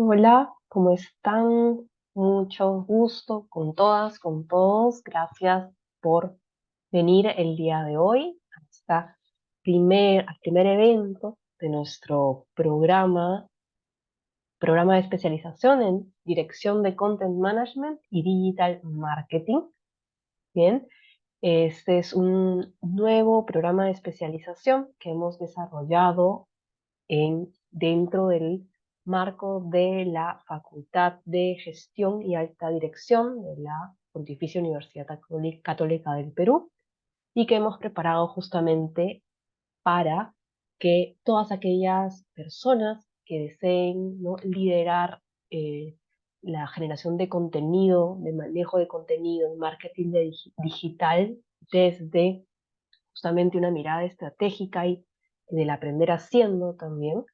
Hola, ¿cómo están? Mucho gusto con todas, con todos. Gracias por venir el día de hoy a al primer evento de nuestro programa de especialización en dirección de Content Management y Digital Marketing. Bien, este es un nuevo programa de especialización que hemos desarrollado dentro del marco de la Facultad de Gestión y Alta Dirección de la Pontificia Universidad Católica del Perú y que hemos preparado justamente para que todas aquellas personas que deseen, ¿no?, liderar eh, la generación de contenido, de manejo de contenido, de marketing digital desde justamente una mirada estratégica y del aprender haciendo también,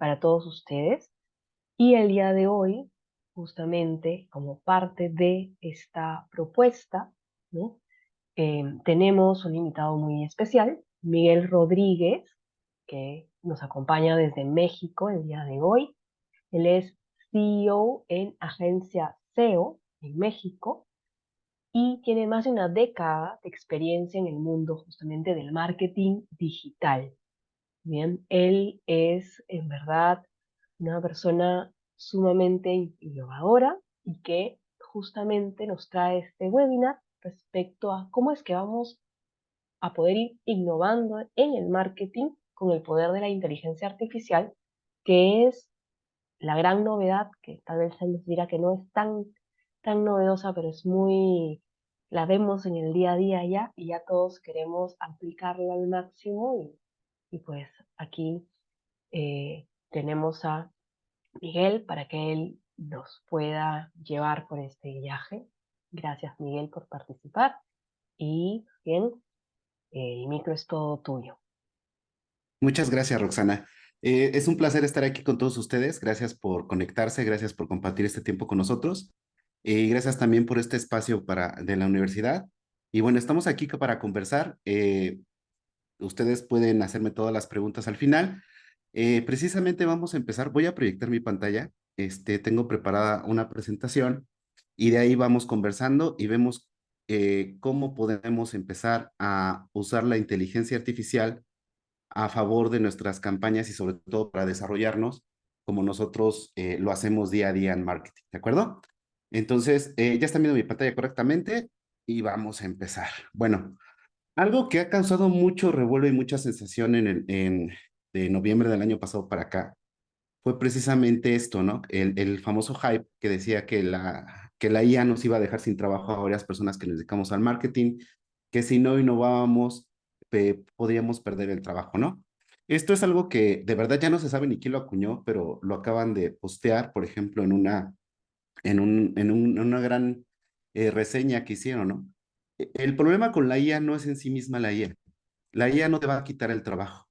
para todos ustedes. Y el día de hoy, justamente como parte de esta propuesta, ¿no? Tenemos un invitado muy especial, Miguel Rodríguez, que nos acompaña desde México el día de hoy. Él es CEO en agencia SEO en México y tiene más de una década de experiencia en el mundo justamente del marketing digital. Bien, él es en verdad una persona sumamente innovadora y que justamente nos trae este webinar respecto a cómo es que vamos a poder ir innovando en el marketing con el poder de la inteligencia artificial, que es la gran novedad, que tal vez se nos dirá que no es tan novedosa, pero es la vemos en el día a día ya, y ya todos queremos aplicarla al máximo, y pues aquí tenemos a Miguel para que él nos pueda llevar por este viaje. Gracias, Miguel, por participar. Y bien, el micro es todo tuyo. Muchas gracias, Roxana. Es un placer estar aquí con todos ustedes. Gracias por conectarse, gracias por compartir este tiempo con nosotros y gracias también por este espacio de la universidad. Y bueno, estamos aquí para conversar. Ustedes pueden hacerme todas las preguntas al final. Precisamente vamos a empezar. Voy a proyectar mi pantalla. Tengo preparada una presentación y de ahí vamos conversando y vemos cómo podemos empezar a usar la inteligencia artificial a favor de nuestras campañas y sobre todo para desarrollarnos como nosotros lo hacemos día a día en marketing, ¿de acuerdo? Entonces, ya están viendo mi pantalla correctamente y vamos a empezar. Bueno, algo que ha causado mucho revuelo y mucha sensación de noviembre del año pasado para acá fue precisamente esto, ¿no? El famoso hype que decía que la IA nos iba a dejar sin trabajo a varias personas que nos dedicamos al marketing, que si no innovábamos, podríamos perder el trabajo, ¿no? Esto es algo que de verdad ya no se sabe ni quién lo acuñó, pero lo acaban de postear, por ejemplo, en una gran reseña que hicieron, ¿no? El problema con la IA no es en sí misma la IA. La IA no te va a quitar el trabajo,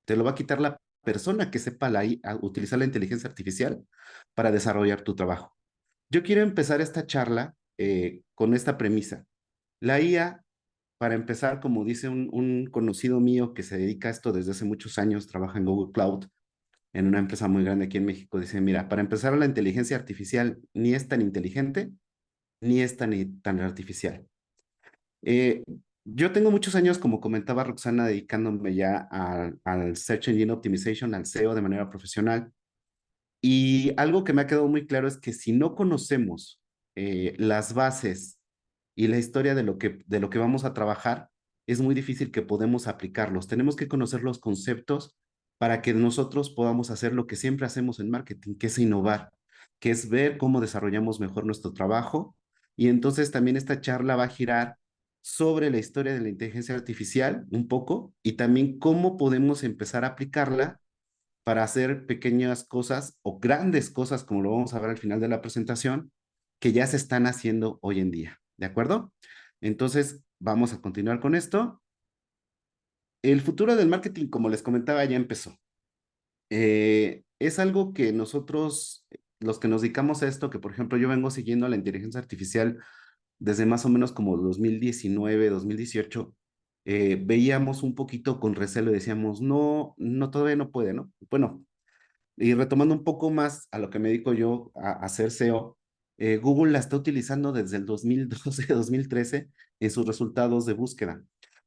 te lo va a quitar la persona que sepa utilizar la inteligencia artificial para desarrollar tu trabajo. Yo quiero empezar esta charla con esta premisa. La IA, para empezar, como dice un conocido mío que se dedica a esto desde hace muchos años, trabaja en Google Cloud, en una empresa muy grande aquí en México, dice, mira, para empezar, la inteligencia artificial ni es tan inteligente, ni es tan artificial. Eh, yo tengo muchos años, como comentaba Roxana, dedicándome ya al Search Engine Optimization, al SEO de manera profesional. Y algo que me ha quedado muy claro es que si no conocemos las bases y la historia de lo que vamos a trabajar, es muy difícil que podamos aplicarlos. Tenemos que conocer los conceptos para que nosotros podamos hacer lo que siempre hacemos en marketing, que es innovar, que es ver cómo desarrollamos mejor nuestro trabajo. Y entonces también esta charla va a girar sobre la historia de la inteligencia artificial un poco y también cómo podemos empezar a aplicarla para hacer pequeñas cosas o grandes cosas, como lo vamos a ver al final de la presentación, que ya se están haciendo hoy en día. ¿De acuerdo? Entonces, vamos a continuar con esto. El futuro del marketing, como les comentaba, ya empezó. Es algo que nosotros, los que nos dedicamos a esto, que por ejemplo yo vengo siguiendo la inteligencia artificial desde más o menos como 2019, 2018, veíamos un poquito con recelo y decíamos, no, no, todavía no puede, ¿no? Bueno, Y retomando un poco más a lo que me dedico yo a hacer SEO, Google la está utilizando desde el 2012, 2013 en sus resultados de búsqueda.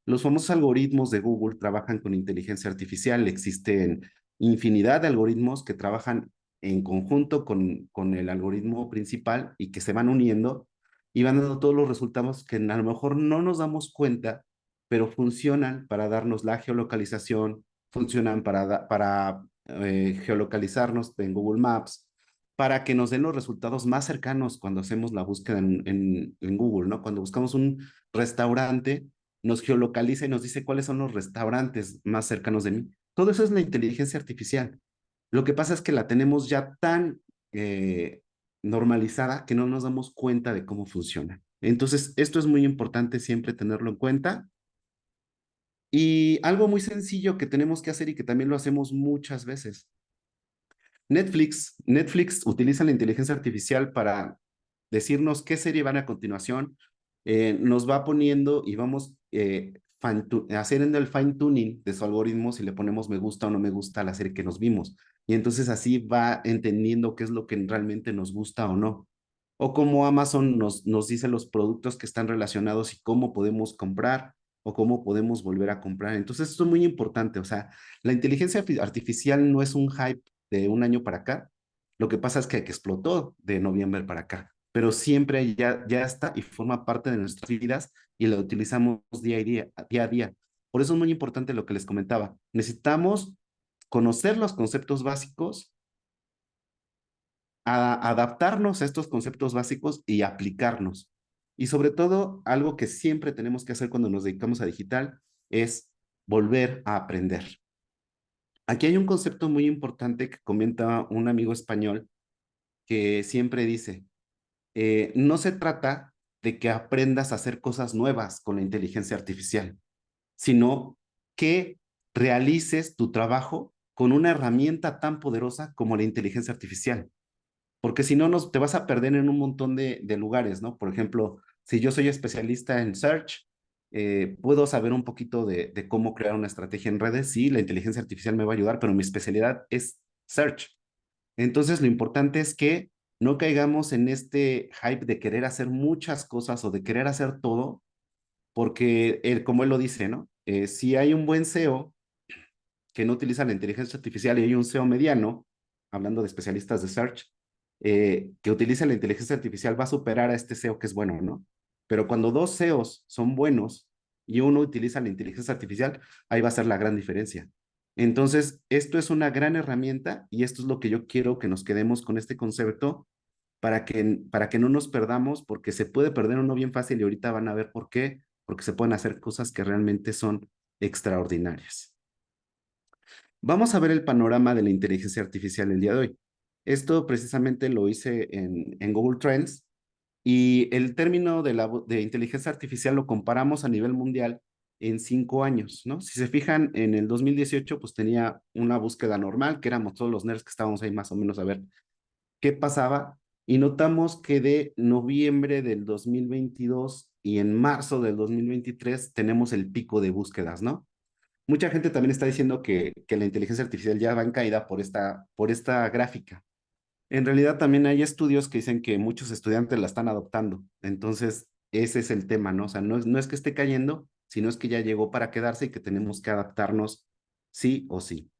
Los famosos algoritmos de Google trabajan con inteligencia artificial. Existen infinidad de algoritmos que trabajan en conjunto con el algoritmo principal y que se van uniendo y van dando todos los resultados que a lo mejor no nos damos cuenta, pero funcionan para darnos la geolocalización, funcionan para geolocalizarnos en Google Maps, para que nos den los resultados más cercanos cuando hacemos la búsqueda en Google, ¿no? Cuando buscamos un restaurante, nos geolocaliza y nos dice cuáles son los restaurantes más cercanos de mí. Todo eso es la inteligencia artificial. Lo que pasa es que la tenemos ya tan normalizada que no nos damos cuenta de cómo funciona. Entonces, esto es muy importante siempre tenerlo en cuenta. Y algo muy sencillo que tenemos que hacer y que también lo hacemos muchas veces. Netflix utiliza la inteligencia artificial para decirnos qué serie van a continuación. Nos va poniendo y vamos haciendo el fine tuning de su algoritmo si le ponemos me gusta o no me gusta a la serie que nos vimos. Y entonces así va entendiendo qué es lo que realmente nos gusta o no. O como Amazon nos dice los productos que están relacionados y cómo podemos comprar o cómo podemos volver a comprar. Entonces, esto es muy importante. O sea, la inteligencia artificial no es un hype de un año para acá. Lo que pasa es que explotó de noviembre para acá, pero siempre ya está y forma parte de nuestras vidas y la utilizamos día a día. Por eso es muy importante lo que les comentaba. Necesitamos conocer los conceptos básicos, adaptarnos a estos conceptos básicos y aplicarnos. Y sobre todo, algo que siempre tenemos que hacer cuando nos dedicamos a digital es volver a aprender. Aquí hay un concepto muy importante que comenta un amigo español que siempre dice, no se trata de que aprendas a hacer cosas nuevas con la inteligencia artificial, sino que realices tu trabajo con una herramienta tan poderosa como la inteligencia artificial. Porque si no, te vas a perder en un montón de lugares, ¿no? Por ejemplo, si yo soy especialista en search, puedo saber un poquito de cómo crear una estrategia en redes. Sí, la inteligencia artificial me va a ayudar, pero mi especialidad es search. Entonces, lo importante es que no caigamos en este hype de querer hacer muchas cosas o de querer hacer todo, porque como él lo dice, ¿no? Si hay un buen SEO que no utiliza la inteligencia artificial y hay un SEO mediano, hablando de especialistas de search, que utiliza la inteligencia artificial va a superar a este SEO que es bueno, ¿no? Pero cuando dos SEOs son buenos y uno utiliza la inteligencia artificial, ahí va a ser la gran diferencia. Entonces, esto es una gran herramienta y esto es lo que yo quiero que nos quedemos con este concepto para que no nos perdamos, porque se puede perder uno bien fácil y ahorita van a ver por qué, porque se pueden hacer cosas que realmente son extraordinarias. Vamos a ver el panorama de la inteligencia artificial el día de hoy. Esto precisamente lo hice en Google Trends y el término de inteligencia artificial lo comparamos a nivel mundial en 5 años, ¿no? Si se fijan, en el 2018 pues tenía una búsqueda normal, que éramos todos los nerds que estábamos ahí más o menos a ver qué pasaba y notamos que de noviembre del 2022 y en marzo del 2023 tenemos el pico de búsquedas, ¿no? Mucha gente también está diciendo que la inteligencia artificial ya va en caída por esta gráfica. En realidad también hay estudios que dicen que muchos estudiantes la están adoptando. Entonces, ese es el tema, ¿no? O sea, no es que esté cayendo, sino es que ya llegó para quedarse y que tenemos que adaptarnos sí o sí.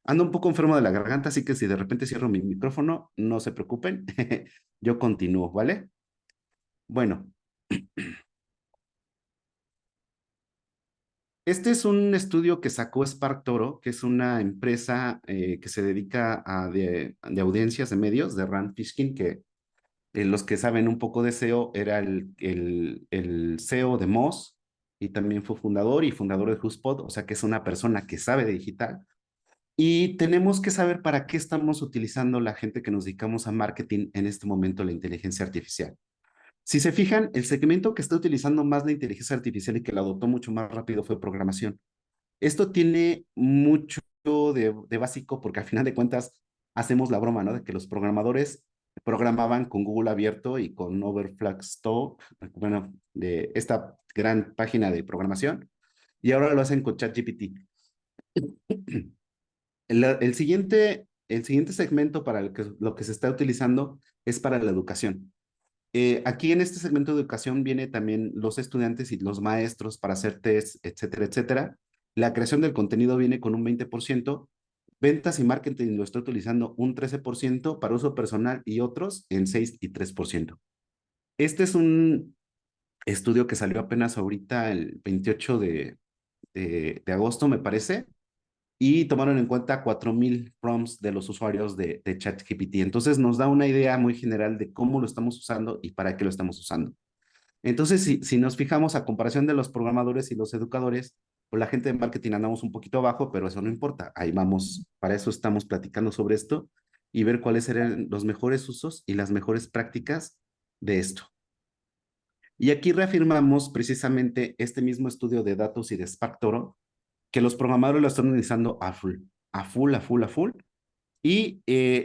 Ando un poco enfermo de la garganta, así que si de repente cierro mi micrófono, no se preocupen. Yo continúo, ¿vale? Bueno, este es un estudio que sacó Spark Toro, que es una empresa que se dedica de audiencias de medios, de Rand Fishkin, que los que saben un poco de SEO era el CEO de Moz y también fue fundador y fundador de HubSpot, o sea que es una persona que sabe de digital. Y tenemos que saber para qué estamos utilizando la gente que nos dedicamos a marketing en este momento la inteligencia artificial. Si se fijan, el segmento que está utilizando más la inteligencia artificial y que la adoptó mucho más rápido fue programación. Esto tiene mucho de básico porque al final de cuentas hacemos la broma, ¿no? De que los programadores programaban con Google abierto y con Overflagstock, bueno, de esta gran página de programación, y ahora lo hacen con ChatGPT. El siguiente el siguiente segmento para lo que se está utilizando es para la educación. Aquí en este segmento de educación viene también los estudiantes y los maestros para hacer test, etcétera, etcétera. La creación del contenido viene con un 20%, ventas y marketing lo está utilizando un 13%, para uso personal y otros en 6 y 3%. Este es un estudio que salió apenas ahorita el 28 de agosto, me parece, y tomaron en cuenta 4,000 prompts de los usuarios de ChatGPT. Entonces nos da una idea muy general de cómo lo estamos usando y para qué lo estamos usando. Entonces, si nos fijamos a comparación de los programadores y los educadores, pues la gente de marketing andamos un poquito abajo, pero eso no importa. Ahí vamos, para eso estamos platicando sobre esto y ver cuáles serían los mejores usos y las mejores prácticas de esto. Y aquí reafirmamos precisamente este mismo estudio de datos y de SparkToro, que los programadores lo están utilizando a full, a full, a full, a full. Y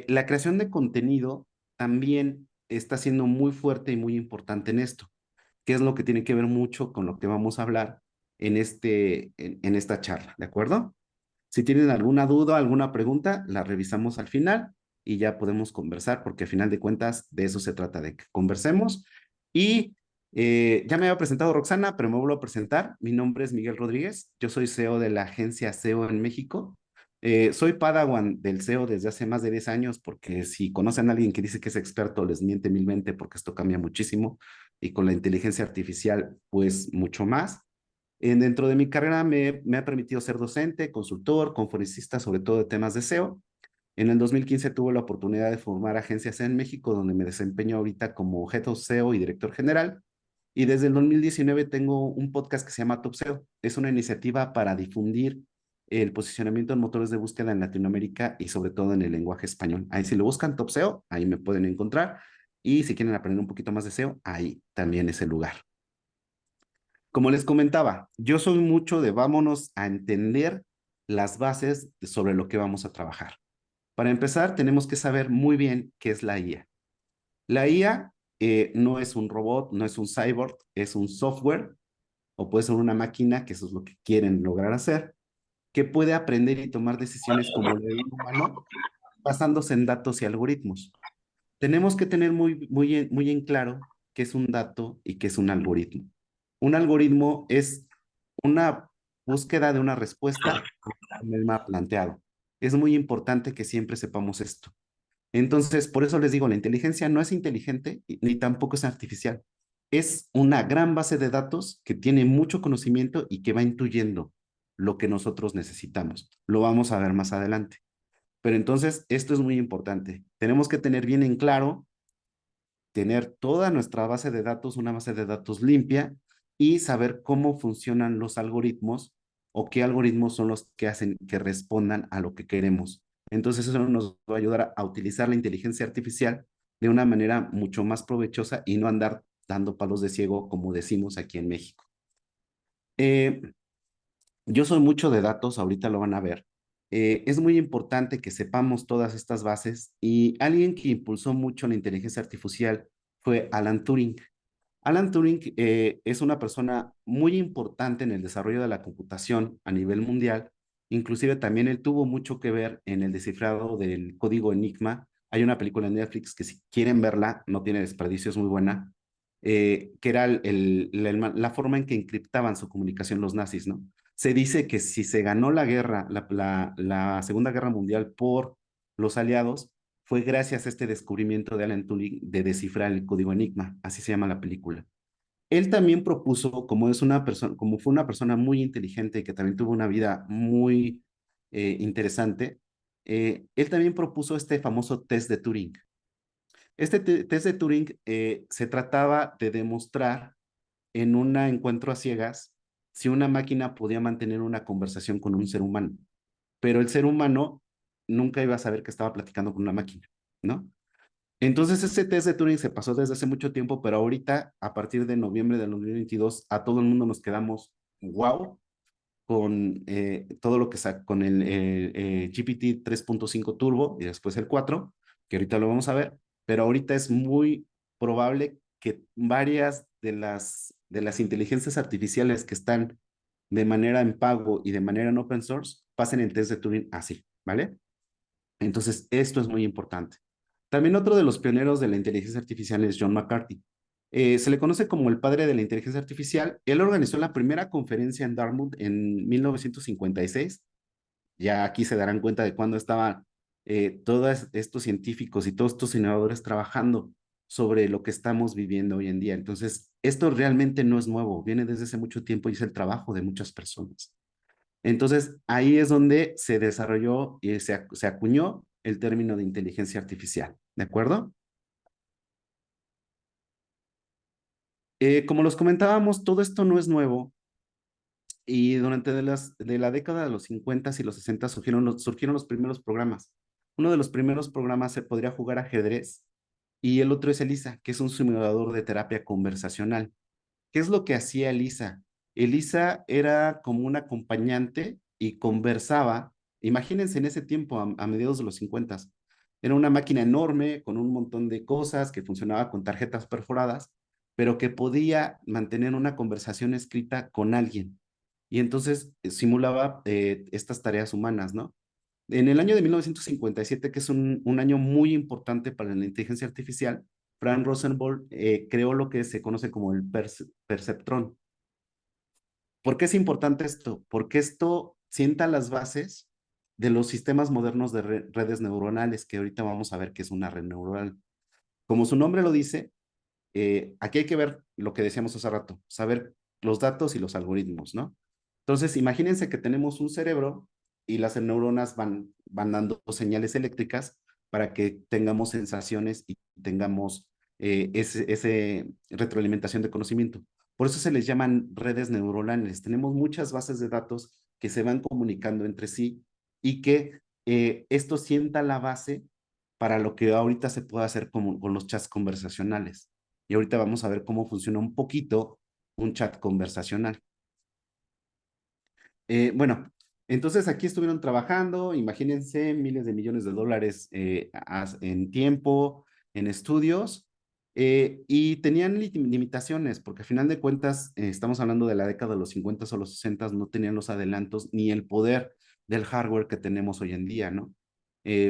la creación de contenido también está siendo muy fuerte y muy importante en esto, que es lo que tiene que ver mucho con lo que vamos a hablar en esta charla, ¿de acuerdo? Si tienen alguna duda, alguna pregunta, la revisamos al final y ya podemos conversar, porque al final de cuentas de eso se trata, de que conversemos. Y ya me había presentado Roxana, pero me vuelvo a presentar. Mi nombre es Miguel Rodríguez, yo soy CEO de la agencia SEO en México. Soy Padawan del SEO desde hace más de 10 años, porque si conocen a alguien que dice que es experto, les miente milmente, porque esto cambia muchísimo y con la inteligencia artificial, pues mucho más. Dentro de mi carrera me ha permitido ser docente, consultor, conferencista, sobre todo de temas de SEO. En el 2015 tuve la oportunidad de formar agencias en México, donde me desempeño ahorita como Head of SEO y Director General. Y desde el 2019 tengo un podcast que se llama Top SEO. Es una iniciativa para difundir el posicionamiento en motores de búsqueda en Latinoamérica y sobre todo en el lenguaje español. Ahí si lo buscan Top SEO, ahí me pueden encontrar. Y si quieren aprender un poquito más de SEO, ahí también es el lugar. Como les comentaba, yo soy mucho de vámonos a entender las bases sobre lo que vamos a trabajar. Para empezar, tenemos que saber muy bien qué es la IA. La IA no es un robot, no es un cyborg, es un software o puede ser una máquina, que eso es lo que quieren lograr hacer, que puede aprender y tomar decisiones como lo de un humano, basándose en datos y algoritmos. Tenemos que tener muy en claro qué es un dato y qué es un algoritmo. Un algoritmo es una búsqueda de una respuesta en el mapa planteado. Es muy importante que siempre sepamos esto. Entonces, por eso les digo, la inteligencia no es inteligente ni tampoco es artificial. Es una gran base de datos que tiene mucho conocimiento y que va intuyendo lo que nosotros necesitamos. Lo vamos a ver más adelante. Pero entonces, esto es muy importante. Tenemos que tener bien en claro, tener toda nuestra base de datos, una base de datos limpia y saber cómo funcionan los algoritmos o qué algoritmos son los que hacen que respondan a lo que queremos. Entonces eso nos va a ayudar a utilizar la inteligencia artificial de una manera mucho más provechosa y no andar dando palos de ciego como decimos aquí en México. Eh, yo soy mucho de datos, ahorita lo van a ver. Es muy importante que sepamos todas estas bases y alguien que impulsó mucho la inteligencia artificial fue Alan Turing. Alan Turing es una persona muy importante en el desarrollo de la computación a nivel mundial. Inclusive también él tuvo mucho que ver en el descifrado del código Enigma. Hay una película en Netflix que si quieren verla, no tiene desperdicio, es muy buena, que era la forma en que encriptaban su comunicación los nazis, ¿no? Se dice que si se ganó la guerra, la Segunda Guerra Mundial por los aliados, fue gracias a este descubrimiento de Alan Turing de descifrar el código Enigma, así se llama la película. Él también propuso, como es una persona, como fue una persona muy inteligente y que también tuvo una vida muy interesante, él también propuso este famoso test de Turing. Este test de Turing se trataba de demostrar en un encuentro a ciegas si una máquina podía mantener una conversación con un ser humano, pero el ser humano nunca iba a saber que estaba platicando con una máquina, ¿no? Entonces, ese test de Turing se pasó desde hace mucho tiempo, pero ahorita, a partir de noviembre del 2022, a todo el mundo nos quedamos wow con todo lo que saca con el GPT 3.5 Turbo y después el 4, que ahorita lo vamos a ver, pero ahorita es muy probable que varias de las inteligencias artificiales que están de manera en pago y de manera en open source pasen el test de Turing así, ¿vale? Entonces, esto es muy importante. También otro de los pioneros de la inteligencia artificial es John McCarthy. Se le conoce como el padre de la inteligencia artificial. Él organizó la primera conferencia en Dartmouth en 1956. Ya aquí se darán cuenta de cuándo estaban todos estos científicos y todos estos innovadores trabajando sobre lo que estamos viviendo hoy en día. Entonces, esto realmente no es nuevo, viene desde hace mucho tiempo y es el trabajo de muchas personas. Entonces, ahí es donde se desarrolló y se acuñó el término de inteligencia artificial, ¿de acuerdo? Como los comentábamos, todo esto no es nuevo y durante de la década de los 50 y los 60 surgieron los primeros programas. Uno de los primeros programas se podría jugar ajedrez y el otro es ELISA, que es un simulador de terapia conversacional. ¿Qué es lo que hacía Elisa? Elisa era como un acompañante y conversaba. Imagínense en ese tiempo, a mediados de los 50. Era una máquina enorme con un montón de cosas que funcionaba con tarjetas perforadas, pero que podía mantener una conversación escrita con alguien. Y entonces simulaba estas tareas humanas, ¿no? En el año de 1957, que es un año muy importante para la inteligencia artificial, Frank Rosenberg creó lo que se conoce como el perceptrón. ¿Por qué es importante esto? Porque esto sienta las bases de los sistemas modernos de redes neuronales, que ahorita vamos a ver qué es una red neuronal. Como su nombre lo dice, aquí hay que ver lo que decíamos hace rato, saber los datos y los algoritmos, ¿no? Entonces, imagínense que tenemos un cerebro y las neuronas van dando señales eléctricas para que tengamos sensaciones y tengamos ese retroalimentación de conocimiento. Por eso se les llaman redes neuronales. Tenemos muchas bases de datos que se van comunicando entre sí y que esto sienta la base para lo que ahorita se puede hacer con los chats conversacionales. Y ahorita vamos a ver cómo funciona un poquito un chat conversacional. Bueno, entonces aquí estuvieron trabajando, imagínense, miles de millones de dólares en tiempo, en estudios, y tenían limitaciones, porque al final de cuentas, estamos hablando de la década de los 50 o los 60, no tenían los adelantos ni el poder del hardware que tenemos hoy en día, ¿no?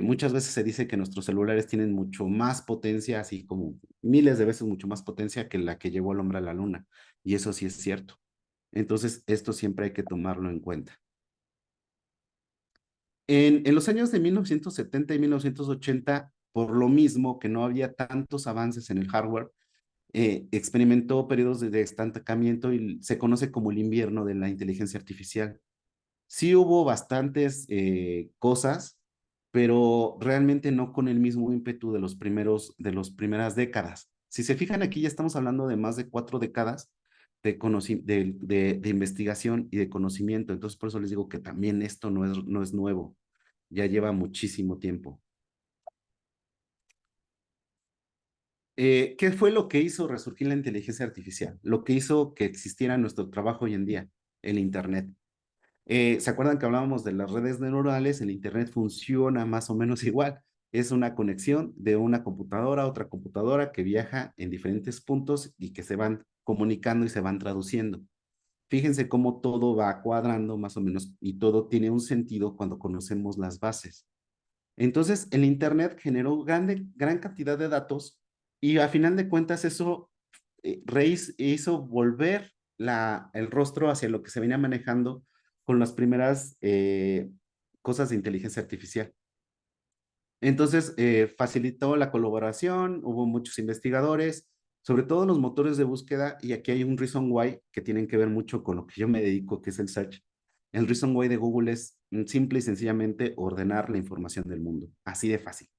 Muchas veces se dice que nuestros celulares tienen mucho más potencia, así como miles de veces mucho más potencia que la que llevó al hombre a la luna, y eso sí es cierto. Entonces, esto siempre hay que tomarlo en cuenta. En los años de 1970 y 1980, por lo mismo que no había tantos avances en el hardware, experimentó periodos de estancamiento y se conoce como el invierno de la inteligencia artificial. Sí hubo bastantes cosas, pero realmente no con el mismo ímpetu de las primeras décadas. Si se fijan aquí, ya estamos hablando de más de 4 décadas de investigación y de conocimiento. Entonces, por eso les digo que también esto no es nuevo, ya lleva muchísimo tiempo. ¿Qué fue lo que hizo resurgir la inteligencia artificial? Lo que hizo que existiera nuestro trabajo hoy en día, el Internet. ¿Se acuerdan que hablábamos de las redes neuronales? El Internet funciona más o menos igual. Es una conexión de una computadora a otra computadora que viaja en diferentes puntos y que se van comunicando y se van traduciendo. Fíjense cómo todo va cuadrando más o menos y todo tiene un sentido cuando conocemos las bases. Entonces, el Internet generó gran cantidad de datos y a final de cuentas eso hizo volver el rostro hacia lo que se venía manejando con las primeras cosas de inteligencia artificial. Entonces, facilitó la colaboración, hubo muchos investigadores, sobre todo los motores de búsqueda, y aquí hay un reason why que tienen que ver mucho con lo que yo me dedico, que es el search. El reason why de Google es simple y sencillamente ordenar la información del mundo, así de fácil.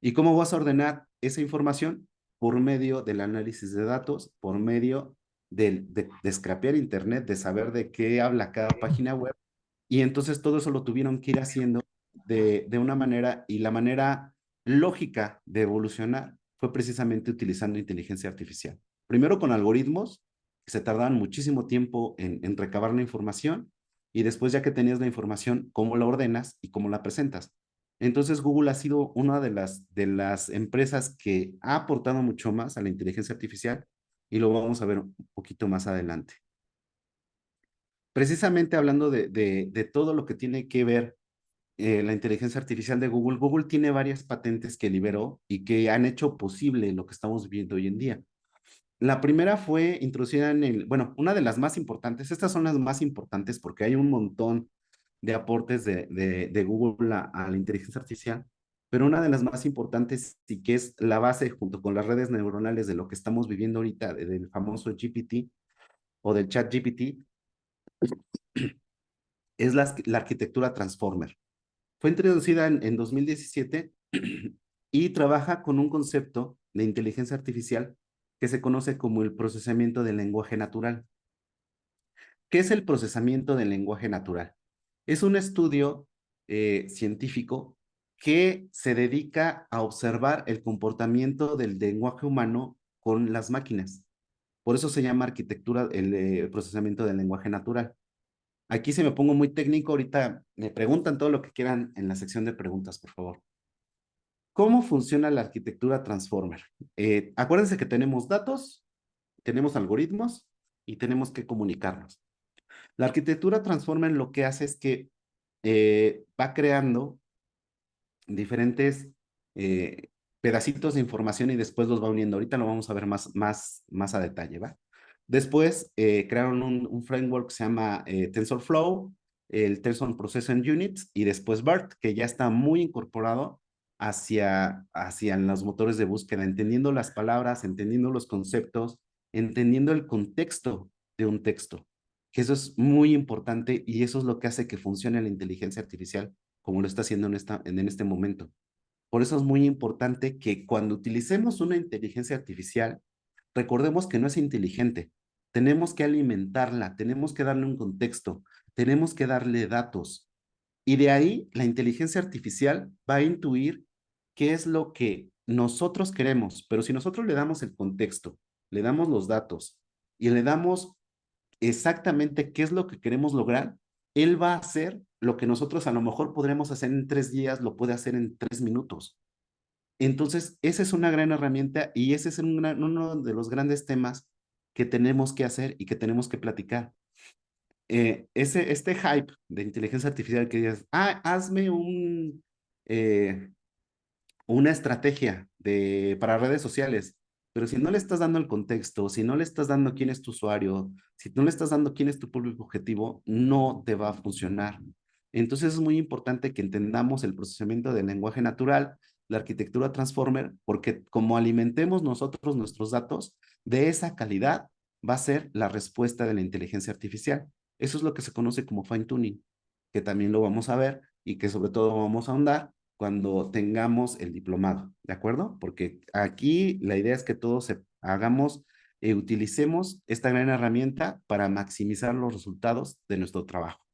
¿Y cómo vas a ordenar esa información? Por medio del análisis de datos, por medio de scrapear Internet, de saber de qué habla cada página web. Y entonces todo eso lo tuvieron que ir haciendo de una manera, y la manera lógica de evolucionar fue precisamente utilizando inteligencia artificial. Primero con algoritmos que se tardaban muchísimo tiempo en recabar la información, y después ya que tenías la información, cómo la ordenas y cómo la presentas. Entonces Google ha sido una de las empresas que ha aportado mucho más a la inteligencia artificial, y lo vamos a ver un poquito más adelante. Precisamente hablando de todo lo que tiene que ver la inteligencia artificial de Google. Google tiene varias patentes que liberó y que han hecho posible lo que estamos viviendo hoy en día. La primera fue introducida bueno, una de las más importantes, estas son las más importantes porque hay un montón de aportes de Google a la inteligencia artificial, pero una de las más importantes y que es la base junto con las redes neuronales de lo que estamos viviendo ahorita, del famoso GPT o del chat GPT, es la arquitectura Transformer. Fue introducida en 2017 y trabaja con un concepto de inteligencia artificial que se conoce como el procesamiento del lenguaje natural. ¿Qué es el procesamiento del lenguaje natural? Es un estudio científico que se dedica a observar el comportamiento del lenguaje humano con las máquinas. Por eso se llama arquitectura, el procesamiento del lenguaje natural. Aquí se me pongo muy técnico, ahorita me preguntan todo lo que quieran en la sección de preguntas, por favor. ¿Cómo funciona la arquitectura Transformer? Acuérdense que tenemos datos, tenemos algoritmos y tenemos que comunicarnos. La arquitectura Transformer lo que hace es que va creando diferentes pedacitos de información y después los va uniendo. Ahorita lo vamos a ver más a detalle, ¿va? Después crearon un framework que se llama TensorFlow, el Tensor Processing Units y después BERT, que ya está muy incorporado hacia los motores de búsqueda, entendiendo las palabras, entendiendo los conceptos, entendiendo el contexto de un texto, que eso es muy importante y eso es lo que hace que funcione la inteligencia artificial como lo está haciendo en este momento. Por eso es muy importante que cuando utilicemos una inteligencia artificial, recordemos que no es inteligente. Tenemos que alimentarla, tenemos que darle un contexto, tenemos que darle datos. Y de ahí la inteligencia artificial va a intuir qué es lo que nosotros queremos. Pero si nosotros le damos el contexto, le damos los datos y le damos exactamente qué es lo que queremos lograr, él va a hacer lo que nosotros a lo mejor podremos hacer en 3 días, lo puede hacer en 3 minutos. Entonces, esa es una gran herramienta y ese es uno de los grandes temas que tenemos que hacer y que tenemos que platicar. Este hype de inteligencia artificial que digas, hazme eh, una estrategia para redes sociales, pero si no le estás dando el contexto, si no le estás dando quién es tu usuario, si no le estás dando quién es tu público objetivo, no te va a funcionar. Entonces es muy importante que entendamos el procesamiento del lenguaje natural, la arquitectura Transformer, porque como alimentemos nosotros nuestros datos, de esa calidad va a ser la respuesta de la inteligencia artificial. Eso es lo que se conoce como fine tuning, que también lo vamos a ver y que sobre todo vamos a ahondar cuando tengamos el diplomado, ¿de acuerdo? Porque aquí la idea es que todos hagamos, utilicemos esta gran herramienta para maximizar los resultados de nuestro trabajo.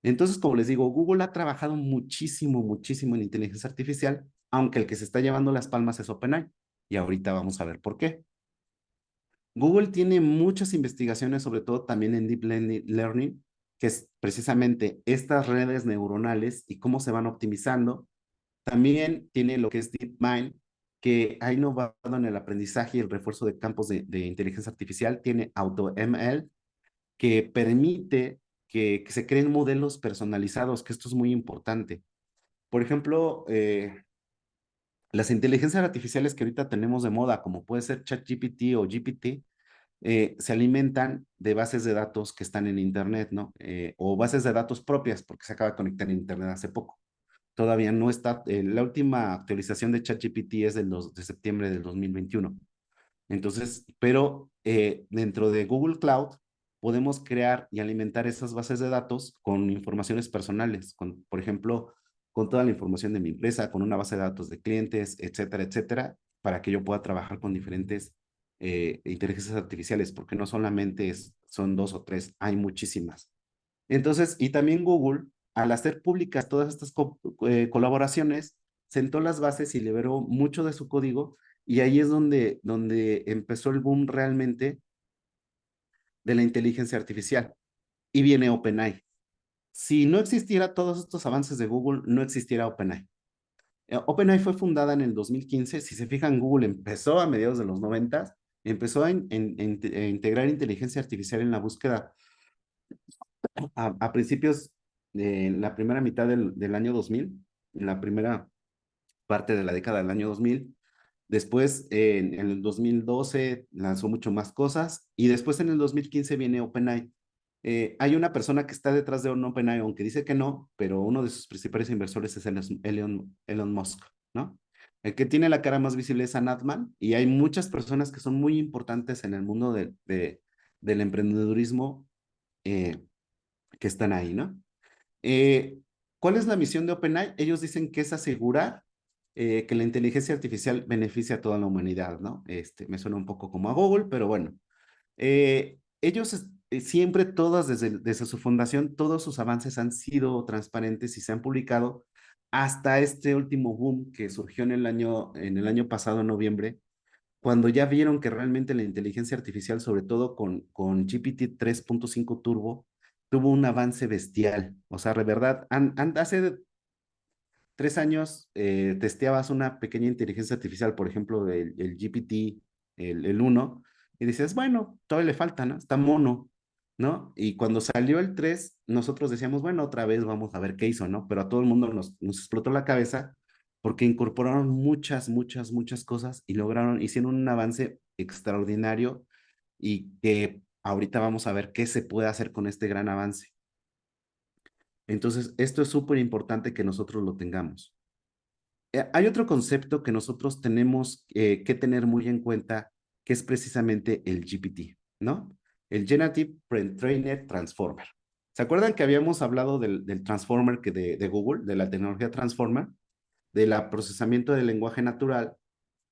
Entonces, como les digo, Google ha trabajado muchísimo, muchísimo en inteligencia artificial, aunque el que se está llevando las palmas es OpenAI. Y ahorita vamos a ver por qué. Google tiene muchas investigaciones, sobre todo también en Deep Learning, que es precisamente estas redes neuronales y cómo se van optimizando. También tiene lo que es DeepMind, que ha innovado en el aprendizaje y el refuerzo de campos de inteligencia artificial. Tiene AutoML, que permite que se creen modelos personalizados, que esto es muy importante. Por ejemplo, las inteligencias artificiales que ahorita tenemos de moda, como puede ser ChatGPT o GPT, se alimentan de bases de datos que están en Internet, ¿no? O bases de datos propias, porque se acaba de conectar en Internet hace poco. Todavía no está, la última actualización de ChatGPT es de septiembre del 2021. Entonces, pero dentro de Google Cloud podemos crear y alimentar esas bases de datos con informaciones personales, por ejemplo, con toda la información de mi empresa, con una base de datos de clientes, etcétera, etcétera, para que yo pueda trabajar con diferentes inteligencias artificiales, porque no solamente son dos o tres, hay muchísimas. Entonces, y también Google, al hacer públicas todas estas colaboraciones, sentó las bases y liberó mucho de su código y ahí es donde empezó el boom realmente de la inteligencia artificial. Y viene OpenAI. Si no existiera todos estos avances de Google, no existiera OpenAI. OpenAI fue fundada en el 2015. Si se fijan, Google empezó a mediados de los 90, empezó a integrar inteligencia artificial en la búsqueda a principios en la primera mitad del año 2000, en la primera parte de la década del año 2000. Después, en el 2012, lanzó mucho más cosas. Y después, en el 2015, viene OpenAI. Hay una persona que está detrás de un OpenAI, aunque dice que no, pero uno de sus principales inversores es Elon Musk, ¿no? El que tiene la cara más visible es Sam Altman, y hay muchas personas que son muy importantes en el mundo del emprendedurismo, eh, que están ahí, ¿no? Eh, ¿Cuál es la misión de OpenAI? Ellos dicen que es asegurar que la inteligencia artificial beneficie a toda la humanidad, ¿no? Me suena un poco como a Google, pero bueno. Ellos siempre, desde su fundación, todos sus avances han sido transparentes y se han publicado hasta este último boom que surgió en el año pasado, en noviembre, cuando ya vieron que realmente la inteligencia artificial, sobre todo con GPT 3.5 Turbo, tuvo un avance bestial. O sea, de verdad, hace 3 años testeabas una pequeña inteligencia artificial, por ejemplo, el GPT, el 1, y decías, bueno, todavía le falta, ¿no? Está mono, ¿no? Y cuando salió el 3, nosotros decíamos, bueno, otra vez vamos a ver qué hizo, ¿no? Pero a todo el mundo nos explotó la cabeza porque incorporaron muchas, muchas, muchas cosas y hicieron un avance extraordinario y que ahorita vamos a ver qué se puede hacer con este gran avance. Entonces, esto es súper importante que nosotros lo tengamos. Hay otro concepto que nosotros tenemos que tener muy en cuenta, que es precisamente el GPT, ¿no? El Generative Pre-trained Transformer. ¿Se acuerdan que habíamos hablado del Transformer de Google, de la tecnología Transformer, del procesamiento del lenguaje natural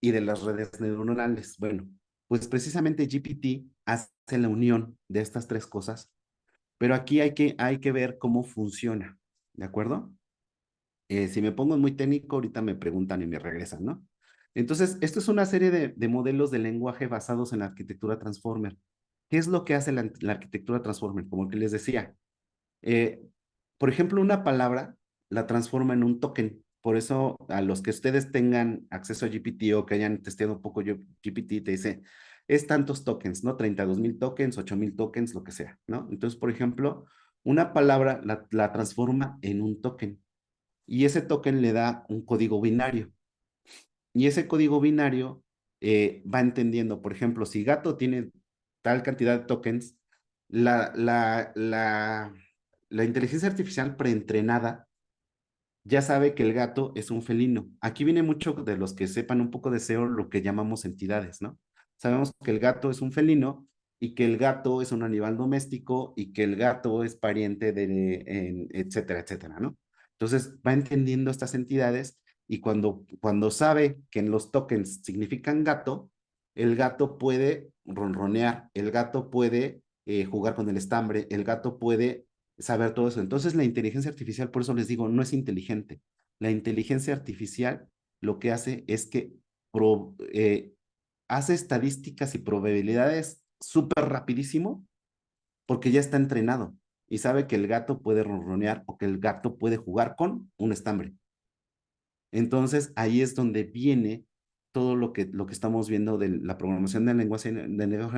y de las redes neuronales? Bueno, pues precisamente GPT hace la unión de estas tres cosas, pero aquí hay que ver cómo funciona, ¿de acuerdo? Si me pongo muy técnico, ahorita me preguntan y me regresan, ¿no? Entonces, esto es una serie de modelos de lenguaje basados en la arquitectura Transformer. ¿Qué es lo que hace la arquitectura Transformer? Como que les decía, eh, por ejemplo, una palabra la transforma en un token. Por eso, a los que ustedes tengan acceso a GPT o que hayan testeado un poco GPT, te dice, es tantos tokens, ¿no? 32,000 tokens, 8,000 tokens, lo que sea, ¿no? Entonces, por ejemplo, una palabra la transforma en un token y ese token le da un código binario. Y ese código binario va entendiendo, por ejemplo, si gato tiene tal cantidad de tokens, la, la, la, la inteligencia artificial preentrenada ya sabe que el gato es un felino. Aquí viene mucho de los que sepan un poco de SEO lo que llamamos entidades, ¿no? Sabemos que el gato es un felino y que el gato es un animal doméstico y que el gato es pariente etcétera, etcétera, ¿no? Entonces va entendiendo estas entidades y cuando sabe que en los tokens significan gato, el gato puede ronronear, el gato puede jugar con el estambre, el gato puede saber todo eso. Entonces la inteligencia artificial, por eso les digo, no es inteligente. La inteligencia artificial lo que hace es que hace estadísticas y probabilidades súper rapidísimo porque ya está entrenado y sabe que el gato puede ronronear o que el gato puede jugar con un estambre. Entonces ahí es donde viene todo lo que estamos viendo de la programación del lenguaje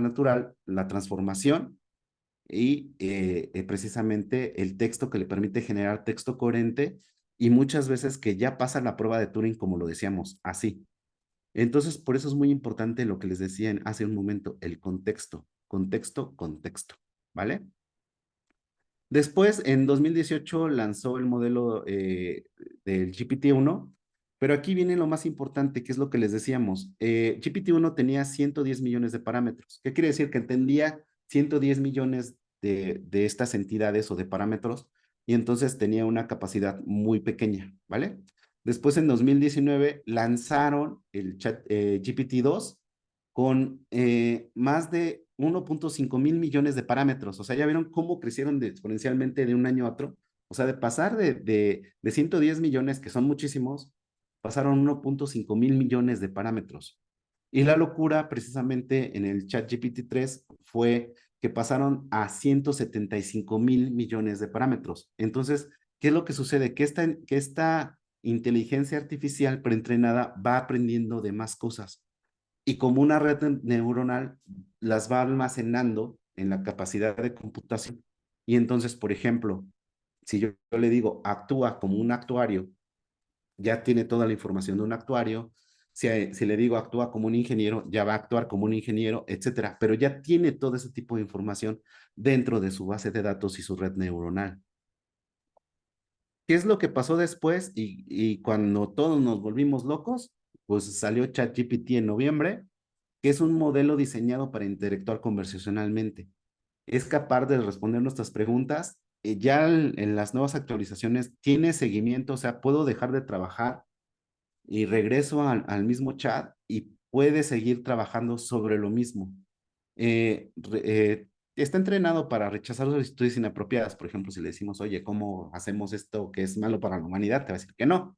natural, la transformación y precisamente el texto que le permite generar texto coherente y muchas veces que ya pasa la prueba de Turing, como lo decíamos, así. Entonces, por eso es muy importante lo que les decía hace un momento, el contexto, contexto, contexto, ¿vale? Después, en 2018, lanzó el modelo del GPT-1, pero aquí viene lo más importante, que es lo que les decíamos. GPT-1 tenía 110 millones de parámetros. ¿Qué quiere decir? Que entendía 110 millones de estas entidades o de parámetros, y entonces tenía una capacidad muy pequeña, ¿vale? Después, en 2019, lanzaron el chat GPT-2 con más de 1.5 mil millones de parámetros. O sea, ya vieron cómo crecieron exponencialmente de un año a otro. O sea, de pasar de 110 millones, que son muchísimos, pasaron 1.5 mil millones de parámetros. Y la locura, precisamente en el chat GPT-3, fue que pasaron a 175 mil millones de parámetros. Entonces, ¿qué es lo que sucede? Que esta inteligencia artificial preentrenada va aprendiendo de más cosas y como una red neuronal las va almacenando en la capacidad de computación. Y entonces, por ejemplo, Si yo le digo actúa como un actuario, ya tiene toda la información de un actuario. Si le digo actúa como un ingeniero, ya va a actuar como un ingeniero, etcétera. Pero ya tiene todo ese tipo de información dentro de su base de datos y su red neuronal. ¿Qué es lo que pasó después? Y cuando todos nos volvimos locos, pues salió ChatGPT en noviembre, que es un modelo diseñado para interactuar conversacionalmente. Es capaz de responder nuestras preguntas. Ya en las nuevas actualizaciones tiene seguimiento, o sea, puedo dejar de trabajar y regreso al mismo chat y puede seguir trabajando sobre lo mismo. Está entrenado para rechazar solicitudes inapropiadas. Por ejemplo, si le decimos, oye, ¿cómo hacemos esto que es malo para la humanidad? Te va a decir que no,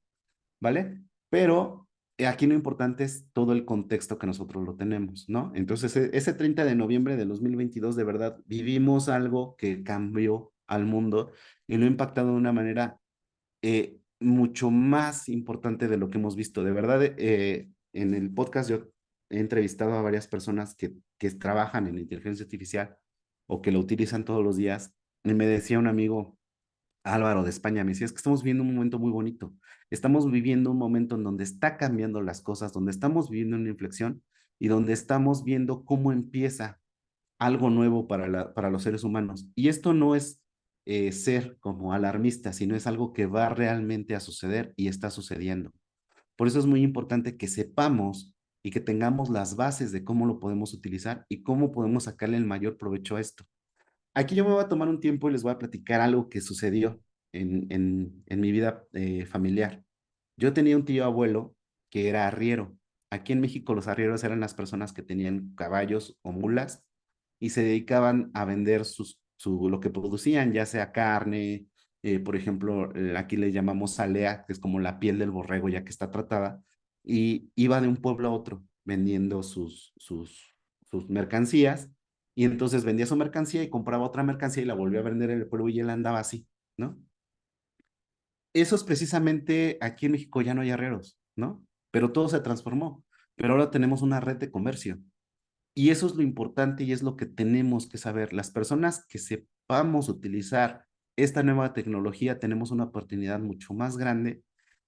¿vale? Pero aquí lo importante es todo el contexto que nosotros lo tenemos, ¿no? Entonces, ese 30 de noviembre de 2022, de verdad, vivimos algo que cambió al mundo y lo ha impactado de una manera mucho más importante de lo que hemos visto. De verdad, en el podcast yo he entrevistado a varias personas que trabajan en inteligencia artificial o que lo utilizan todos los días. Y me decía un amigo, Álvaro de España, me decía, es que estamos viviendo un momento muy bonito. Estamos viviendo un momento en donde está cambiando las cosas, donde estamos viviendo una inflexión y donde estamos viendo cómo empieza algo nuevo para los seres humanos. Y esto no es ser como alarmista, sino es algo que va realmente a suceder y está sucediendo. Por eso es muy importante que sepamos y que tengamos las bases de cómo lo podemos utilizar y cómo podemos sacarle el mayor provecho a esto. Aquí yo me voy a tomar un tiempo y les voy a platicar algo que sucedió en mi vida familiar. Yo tenía un tío abuelo que era arriero. Aquí en México los arrieros eran las personas que tenían caballos o mulas y se dedicaban a vender lo que producían, ya sea carne, por ejemplo, aquí le llamamos salea, que es como la piel del borrego ya que está tratada, y iba de un pueblo a otro vendiendo sus mercancías y entonces vendía su mercancía y compraba otra mercancía y la volvía a vender en el pueblo y él andaba así, ¿no? Eso es precisamente, aquí en México ya no hay herreros, ¿no? Pero todo se transformó. Pero ahora tenemos una red de comercio. Y eso es lo importante y es lo que tenemos que saber. Las personas que sepamos utilizar esta nueva tecnología, tenemos una oportunidad mucho más grande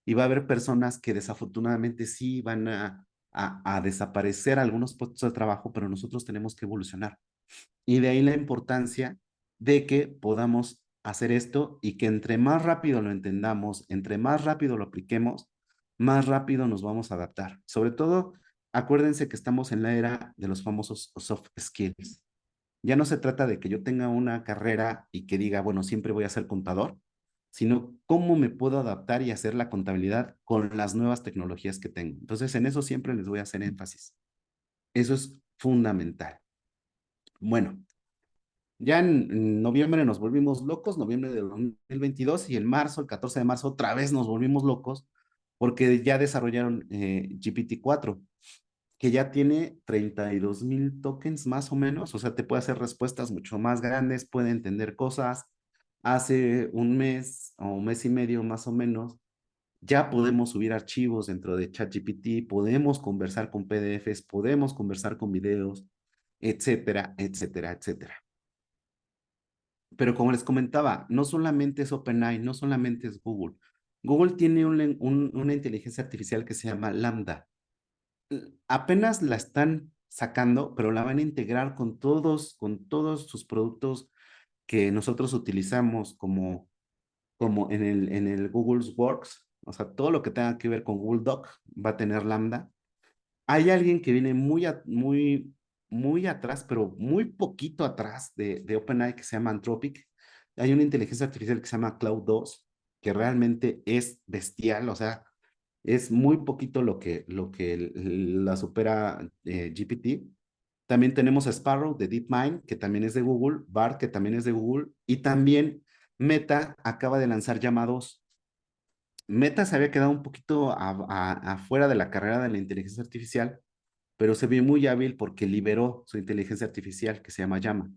y va a haber personas que desafortunadamente sí van a desaparecer algunos puestos de trabajo, pero nosotros tenemos que evolucionar. Y de ahí la importancia de que podamos hacer esto y que entre más rápido lo entendamos, entre más rápido lo apliquemos, más rápido nos vamos a adaptar. Sobre todo, acuérdense que estamos en la era de los famosos soft skills. Ya no se trata de que yo tenga una carrera y que diga, bueno, siempre voy a ser contador, sino cómo me puedo adaptar y hacer la contabilidad con las nuevas tecnologías que tengo. Entonces, en eso siempre les voy a hacer énfasis. Eso es fundamental. Bueno, ya en noviembre nos volvimos locos, noviembre de 2022, y en marzo, el 14 de marzo, otra vez nos volvimos locos porque ya desarrollaron GPT-4, que ya tiene 32,000 tokens más o menos, o sea, te puede hacer respuestas mucho más grandes, puede entender cosas. Hace un mes o un mes y medio más o menos, ya podemos subir archivos dentro de ChatGPT, podemos conversar con PDFs, podemos conversar con videos, etcétera, etcétera, etcétera. Pero como les comentaba, no solamente es OpenAI, no solamente es Google. Google tiene una inteligencia artificial que se llama Lambda. Apenas la están sacando, pero la van a integrar con todos sus productos que nosotros utilizamos como en el Google Works. O sea, todo lo que tenga que ver con Google Doc va a tener Lambda. Hay alguien que viene muy atrás, pero muy poquito atrás de OpenAI que se llama Anthropic. Hay una inteligencia artificial que se llama Cloud 2, que realmente es bestial, o sea, es muy poquito la supera GPT. También tenemos a Sparrow de DeepMind, que también es de Google, BART, que también es de Google, y también Meta acaba de lanzar Llama 2. Meta se había quedado un poquito afuera de la carrera de la inteligencia artificial, pero se vio muy hábil porque liberó su inteligencia artificial que se llama Llama.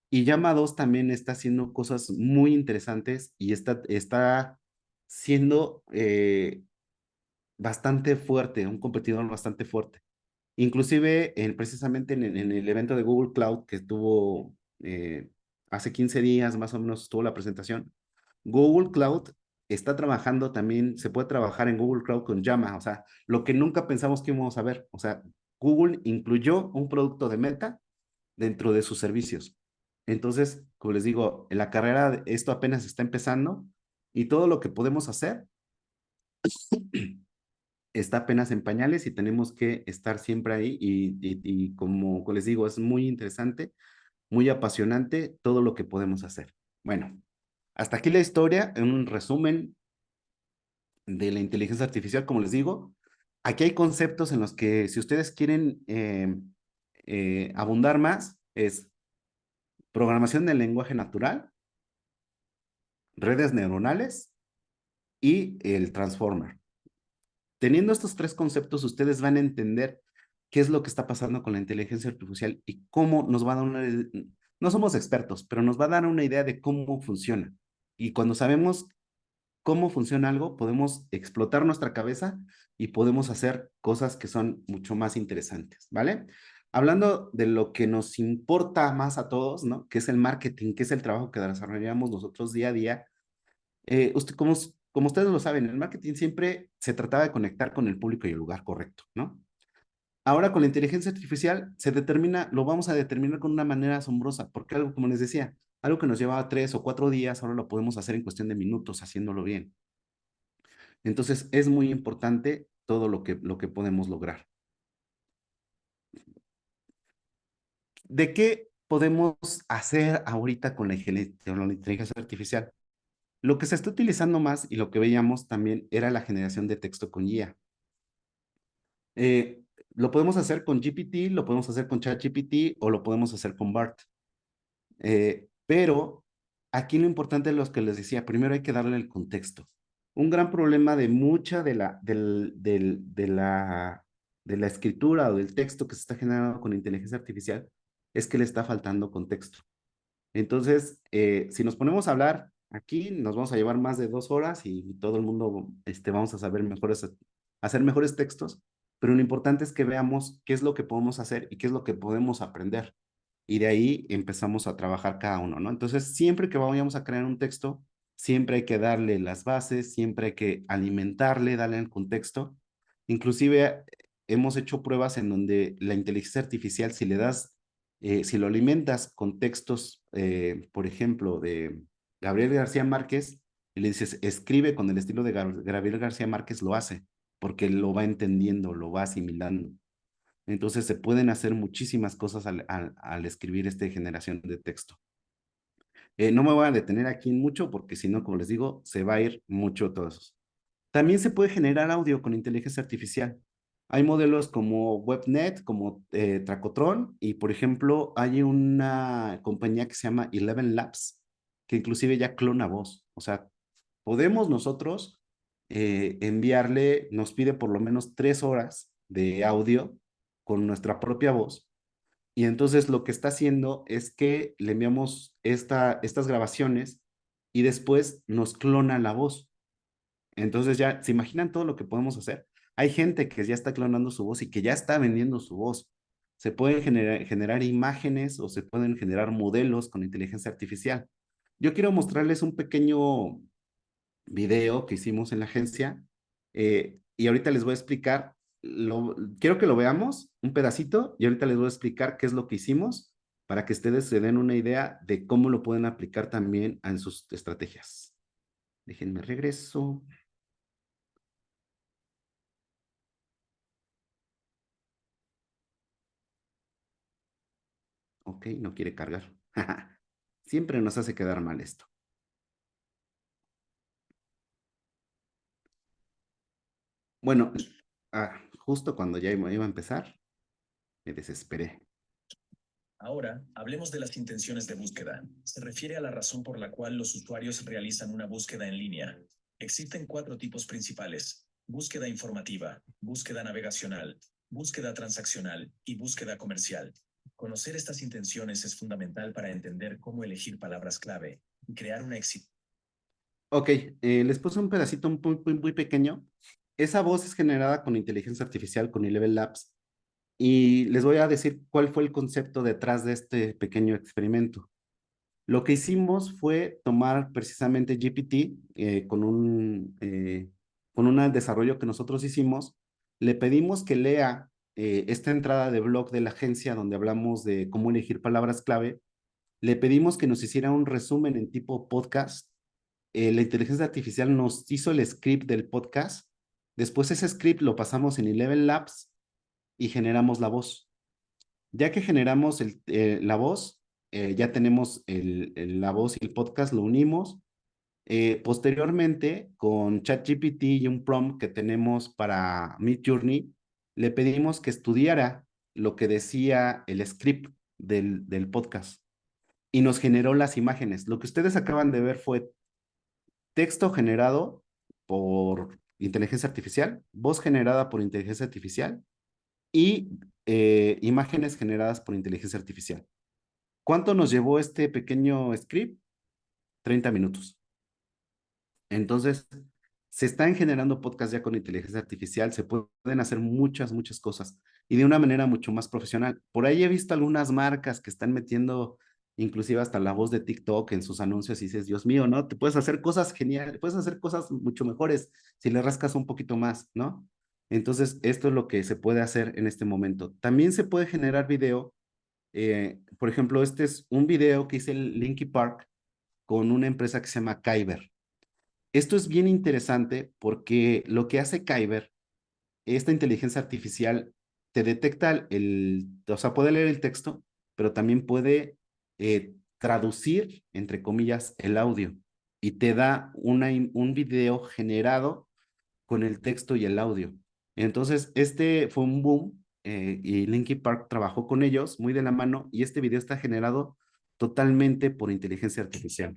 Y Llama 2 también está haciendo cosas muy interesantes y está siendo bastante fuerte, un competidor bastante fuerte. Inclusive, precisamente en el evento de Google Cloud que estuvo hace 15 días, más o menos estuvo la presentación, Google Cloud está trabajando también, se puede trabajar en Google Cloud con Llama, o sea, lo que nunca pensamos que íbamos a ver, o sea, Google incluyó un producto de Meta dentro de sus servicios. Entonces, como les digo, en la carrera esto apenas está empezando y todo lo que podemos hacer está apenas en pañales y tenemos que estar siempre ahí y como les digo, es muy interesante, muy apasionante todo lo que podemos hacer. Bueno, hasta aquí la historia, en un resumen de la inteligencia artificial, como les digo. Aquí hay conceptos en los que si ustedes quieren abundar más, es programación del lenguaje natural, redes neuronales y el transformer. Teniendo estos tres conceptos, ustedes van a entender qué es lo que está pasando con la inteligencia artificial y cómo nos va a dar una... No somos expertos, pero nos va a dar una idea de cómo funciona. Y cuando sabemos cómo funciona algo, podemos explotar nuestra cabeza y podemos hacer cosas que son mucho más interesantes, ¿vale? Hablando de lo que nos importa más a todos, ¿no? Que es el marketing, que es el trabajo que desarrollamos nosotros día a día. Como ustedes lo saben, el marketing siempre se trataba de conectar con el público y el lugar correcto, ¿no? Ahora con la inteligencia artificial lo vamos a determinar con una manera asombrosa, porque algo, como les decía, algo que nos llevaba 3 o 4 días, ahora lo podemos hacer en cuestión de minutos haciéndolo bien. Entonces, es muy importante todo lo que podemos lograr. ¿De qué podemos hacer ahorita con la inteligencia artificial? Lo que se está utilizando más y lo que veíamos también era la generación de texto con IA. Lo podemos hacer con GPT, lo podemos hacer con ChatGPT o lo podemos hacer con BART. Pero aquí lo importante es lo que les decía, primero hay que darle el contexto. Un gran problema de mucha de la escritura o del texto que se está generando con inteligencia artificial es que le está faltando contexto. Entonces, si nos ponemos a hablar aquí, nos vamos a llevar más de 2 horas y todo el mundo vamos a saber hacer mejores textos, pero lo importante es que veamos qué es lo que podemos hacer y qué es lo que podemos aprender y de ahí empezamos a trabajar cada uno, ¿no? Entonces, siempre que vayamos a crear un texto, siempre hay que darle las bases, siempre hay que alimentarle, darle el contexto. Inclusive, hemos hecho pruebas en donde la inteligencia artificial, si lo alimentas con textos, por ejemplo, de Gabriel García Márquez, y le dices, escribe con el estilo de Gabriel García Márquez, lo hace, porque lo va entendiendo, lo va asimilando. Entonces se pueden hacer muchísimas cosas al escribir esta generación de texto. No me voy a detener aquí en mucho porque si no, como les digo, se va a ir mucho todo eso. También se puede generar audio con inteligencia artificial. Hay modelos como WebNet, como Tracotron, y por ejemplo, hay una compañía que se llama Eleven Labs, que inclusive ya clona voz. O sea, podemos nosotros enviarle, nos pide por lo menos 3 horas de audio con nuestra propia voz. Y entonces lo que está haciendo es que le enviamos estas grabaciones y después nos clona la voz. Entonces ya, ¿se imaginan todo lo que podemos hacer? Hay gente que ya está clonando su voz y que ya está vendiendo su voz. Se pueden generar imágenes o se pueden generar modelos con inteligencia artificial. Yo quiero mostrarles un pequeño video que hicimos en la agencia y ahorita les voy a explicar, quiero que lo veamos un pedacito y ahorita les voy a explicar qué es lo que hicimos para que ustedes se den una idea de cómo lo pueden aplicar también en sus estrategias. Déjenme regreso. Ok, no quiere cargar. Siempre nos hace quedar mal esto. Bueno, justo cuando ya iba a empezar, me desesperé. Ahora, hablemos de las intenciones de búsqueda. Se refiere a la razón por la cual los usuarios realizan una búsqueda en línea. Existen 4 tipos principales: búsqueda informativa, búsqueda navegacional, búsqueda transaccional y búsqueda comercial. Conocer estas intenciones es fundamental para entender cómo elegir palabras clave y crear una Ok, les puse un pedacito muy pequeño. Esa voz es generada con inteligencia artificial, con Eleven Labs. Y les voy a decir cuál fue el concepto detrás de este pequeño experimento. Lo que hicimos fue tomar precisamente GPT con un desarrollo que nosotros hicimos. Le pedimos que lea esta entrada de blog de la agencia donde hablamos de cómo elegir palabras clave. Le pedimos que nos hiciera un resumen en tipo podcast. La inteligencia artificial nos hizo el script del podcast. Después ese script lo pasamos en Eleven Labs y generamos la voz. Ya que generamos la voz, ya tenemos la voz y el podcast, lo unimos. Posteriormente, con ChatGPT y un prompt que tenemos para Midjourney, le pedimos que estudiara lo que decía el script del podcast y nos generó las imágenes. Lo que ustedes acaban de ver fue texto generado por inteligencia artificial, voz generada por inteligencia artificial y imágenes generadas por inteligencia artificial. ¿Cuánto nos llevó este pequeño script? 30 minutos. Entonces, se están generando podcasts ya con inteligencia artificial, se pueden hacer muchas, muchas cosas y de una manera mucho más profesional. Por ahí he visto algunas marcas que están metiendo inclusive hasta la voz de TikTok en sus anuncios y dices, Dios mío, ¿no? Te puedes hacer cosas geniales, puedes hacer cosas mucho mejores si le rascas un poquito más, ¿no? Entonces, esto es lo que se puede hacer en este momento. También se puede generar video. Por ejemplo, este es un video que hice el Linky Park con una empresa que se llama Kyber. Esto es bien interesante porque lo que hace Kyber, esta inteligencia artificial, te detecta o sea, puede leer el texto, pero también puede traducir, entre comillas, el audio y te da un video generado con el texto y el audio. Entonces, este fue un boom y Linkin Park trabajó con ellos muy de la mano y este video está generado totalmente por inteligencia artificial.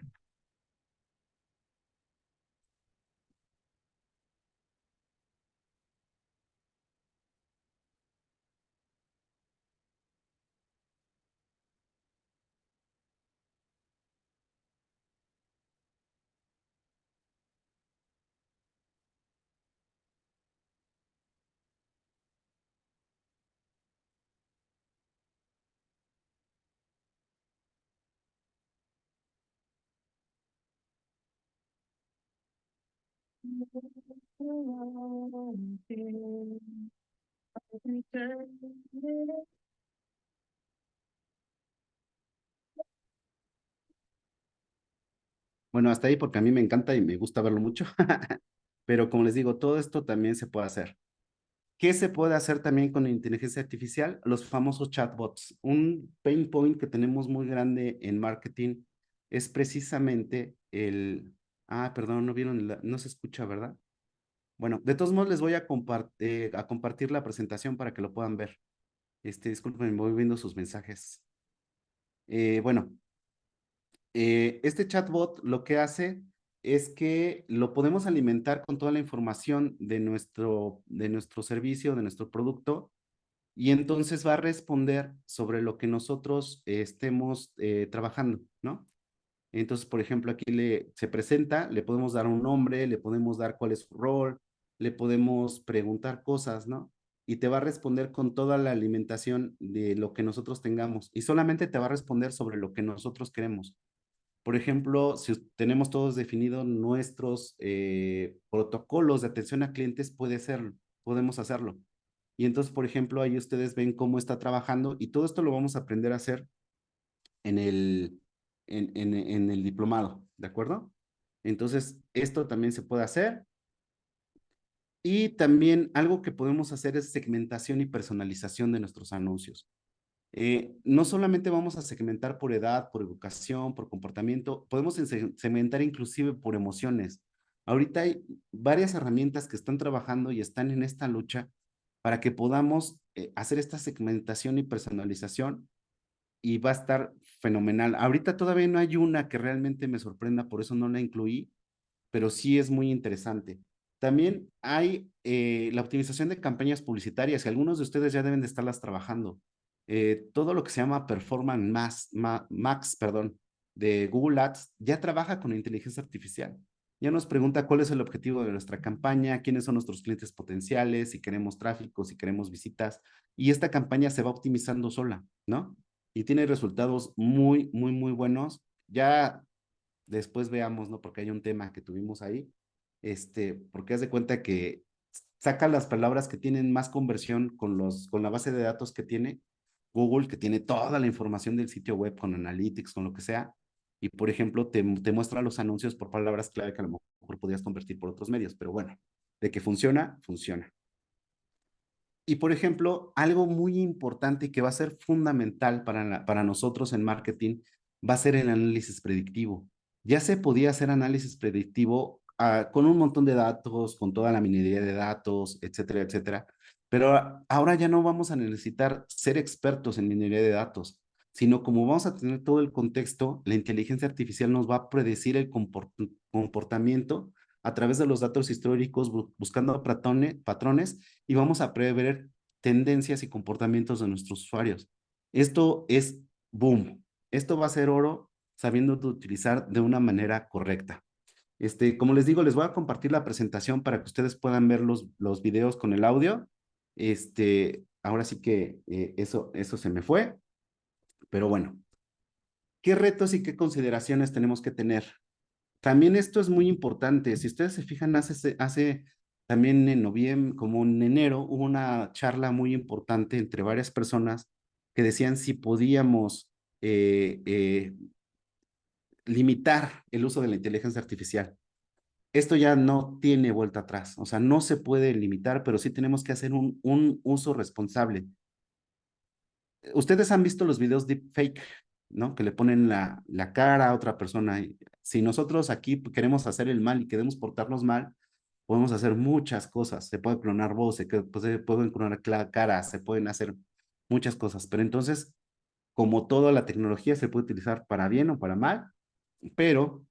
Bueno, hasta ahí porque a mí me encanta y me gusta verlo mucho, pero como les digo, todo esto también se puede hacer. ¿Qué se puede hacer también con inteligencia artificial? Los famosos chatbots. Un pain point que tenemos muy grande en marketing es precisamente perdón, no vieron, no se escucha, ¿verdad? Bueno, de todos modos les voy a compartir la presentación para que lo puedan ver. Disculpen, voy viendo sus mensajes. Bueno, este chatbot lo que hace es que lo podemos alimentar con toda la información de nuestro servicio, de nuestro producto, y entonces va a responder sobre lo que nosotros estemos trabajando, ¿no? Entonces, por ejemplo, aquí se presenta, le podemos dar un nombre, le podemos dar cuál es su rol, le podemos preguntar cosas, ¿no? Y te va a responder con toda la alimentación de lo que nosotros tengamos. Y solamente te va a responder sobre lo que nosotros queremos. Por ejemplo, si tenemos todos definidos nuestros protocolos de atención a clientes, podemos hacerlo. Y entonces, por ejemplo, ahí ustedes ven cómo está trabajando y todo esto lo vamos a aprender a hacer en en el diplomado, ¿de acuerdo? Entonces, esto también se puede hacer. Y también algo que podemos hacer es segmentación y personalización de nuestros anuncios. No solamente vamos a segmentar por edad, por educación, por comportamiento, podemos segmentar inclusive por emociones. Ahorita hay varias herramientas que están trabajando y están en esta lucha para que podamos hacer esta segmentación y personalización y va a estar fenomenal. Ahorita todavía no hay una que realmente me sorprenda, por eso no la incluí, pero sí es muy interesante. También hay la optimización de campañas publicitarias y algunos de ustedes ya deben de estarlas trabajando. Todo lo que se llama Performance Max, perdón, de Google Ads ya trabaja con inteligencia artificial. Ya nos pregunta cuál es el objetivo de nuestra campaña, quiénes son nuestros clientes potenciales, si queremos tráfico, si queremos visitas, y esta campaña se va optimizando sola, ¿no? Y tiene resultados muy, muy, muy buenos Ya después veamos, ¿no? Porque hay un tema que tuvimos ahí, porque haz de cuenta que saca las palabras que tienen más conversión con la base de datos que tiene Google, que tiene toda la información del sitio web con Analytics, con lo que sea, y por ejemplo, te muestra los anuncios por palabras clave que a lo mejor podrías convertir por otros medios, pero bueno, de que funciona, funciona. Y por ejemplo, algo muy importante que va a ser fundamental para nosotros en marketing va a ser el análisis predictivo. Ya se podía hacer análisis predictivo con un montón de datos, con toda la minería de datos, etcétera, etcétera. Pero ahora ya no vamos a necesitar ser expertos en minería de datos, sino como vamos a tener todo el contexto, la inteligencia artificial nos va a predecir el comportamiento a través de los datos históricos, buscando patrones y vamos a prever tendencias y comportamientos de nuestros usuarios. Esto es boom. Esto va a ser oro sabiendo utilizar de una manera correcta. Como les digo, les voy a compartir la presentación para que ustedes puedan ver los videos con el audio. Ahora sí que eso se me fue, pero bueno, ¿qué retos y qué consideraciones tenemos que tener? También esto es muy importante. Si ustedes se fijan, hace también en noviembre, como en enero, hubo una charla muy importante entre varias personas que decían si podíamos limitar el uso de la inteligencia artificial. Esto ya no tiene vuelta atrás, o sea, no se puede limitar, pero sí tenemos que hacer un uso responsable. Ustedes han visto los videos deepfake, ¿no? Que le ponen la cara a otra persona. Si nosotros aquí queremos hacer el mal y queremos portarnos mal, podemos hacer muchas cosas. Se puede clonar voz, se pueden clonar caras, se pueden hacer muchas cosas. Pero entonces, como toda la tecnología se puede utilizar para bien o para mal, pero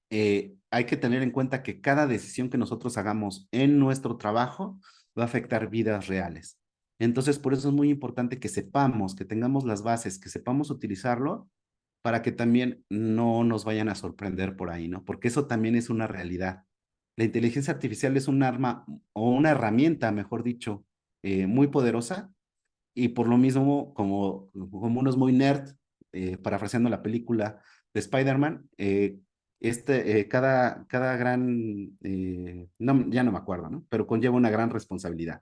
hay que tener en cuenta que cada decisión que nosotros hagamos en nuestro trabajo va a afectar vidas reales. Entonces, por eso es muy importante que sepamos, que tengamos las bases, que sepamos utilizarlo para que también no nos vayan a sorprender por ahí, ¿no? Porque eso también es una realidad. La inteligencia artificial es un arma o una herramienta, mejor dicho, muy poderosa y por lo mismo, como uno es muy nerd, parafraseando la película de Spider-Man, cada gran, no, ya no me acuerdo, ¿no? Pero conlleva una gran responsabilidad.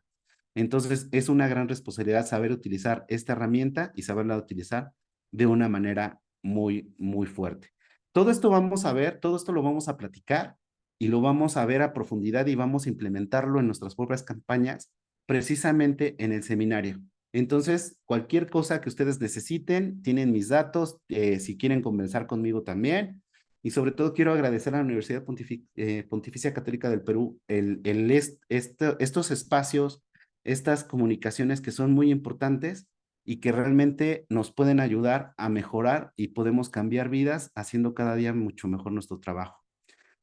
Entonces, es una gran responsabilidad saber utilizar esta herramienta y saberla utilizar de una manera muy, muy fuerte. Todo esto vamos a ver, todo esto lo vamos a platicar y lo vamos a ver a profundidad y vamos a implementarlo en nuestras propias campañas, precisamente en el seminario. Entonces, cualquier cosa que ustedes necesiten, tienen mis datos, si quieren conversar conmigo también. Y sobre todo quiero agradecer a la Universidad Pontificia Católica del Perú estos espacios, estas comunicaciones que son muy importantes y que realmente nos pueden ayudar a mejorar y podemos cambiar vidas haciendo cada día mucho mejor nuestro trabajo.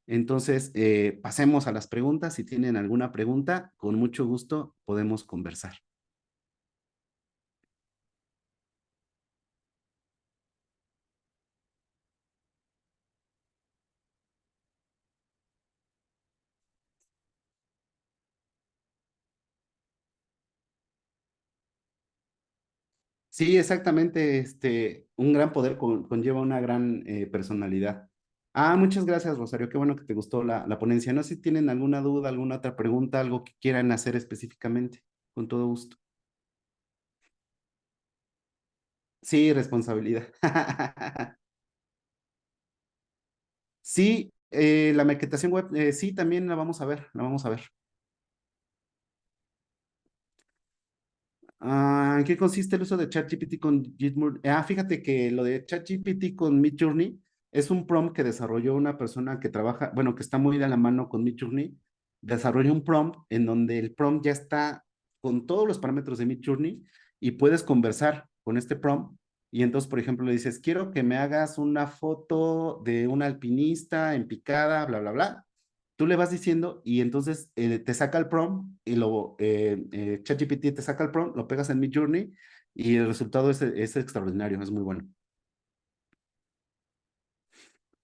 Entonces, pasemos a las preguntas. Si tienen alguna pregunta, con mucho gusto podemos conversar. Sí, exactamente. Un gran poder conlleva una gran personalidad. Muchas gracias, Rosario. Qué bueno que te gustó la ponencia. No sé si tienen alguna duda, alguna otra pregunta, algo que quieran hacer específicamente. Con todo gusto. Sí, responsabilidad. Sí, la maquetación web, sí, también la vamos a ver, la vamos a ver. ¿En qué consiste el uso de ChatGPT con Gitmood? Fíjate que lo de ChatGPT con Midjourney es un prompt que desarrolló una persona que trabaja, bueno, que está muy de la mano con Midjourney. Desarrolló un prompt en donde el prompt ya está con todos los parámetros de Midjourney y puedes conversar con este prompt. Y entonces, por ejemplo, le dices, quiero que me hagas una foto de un alpinista en picada, bla, bla, bla. Tú le vas diciendo y entonces te saca el prompt y ChatGPT te saca el prompt, lo pegas en Midjourney y el resultado es extraordinario, es muy bueno.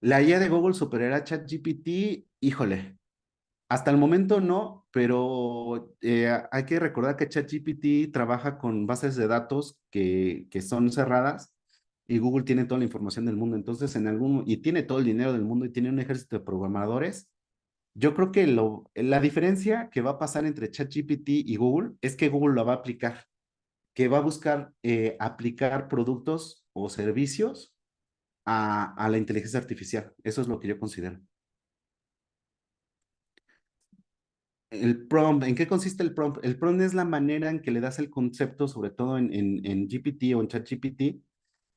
La IA de Google superará a ChatGPT, híjole, hasta el momento no, pero hay que recordar que ChatGPT trabaja con bases de datos que son cerradas y Google tiene toda la información del mundo. Entonces, y tiene todo el dinero del mundo y tiene un ejército de programadores. Yo creo que la diferencia que va a pasar entre ChatGPT y Google es que Google lo va a aplicar, que va a buscar aplicar productos o servicios a la inteligencia artificial. Eso es lo que yo considero. El prompt, ¿en qué consiste el prompt? El prompt es la manera en que le das el concepto, sobre todo en GPT o en ChatGPT,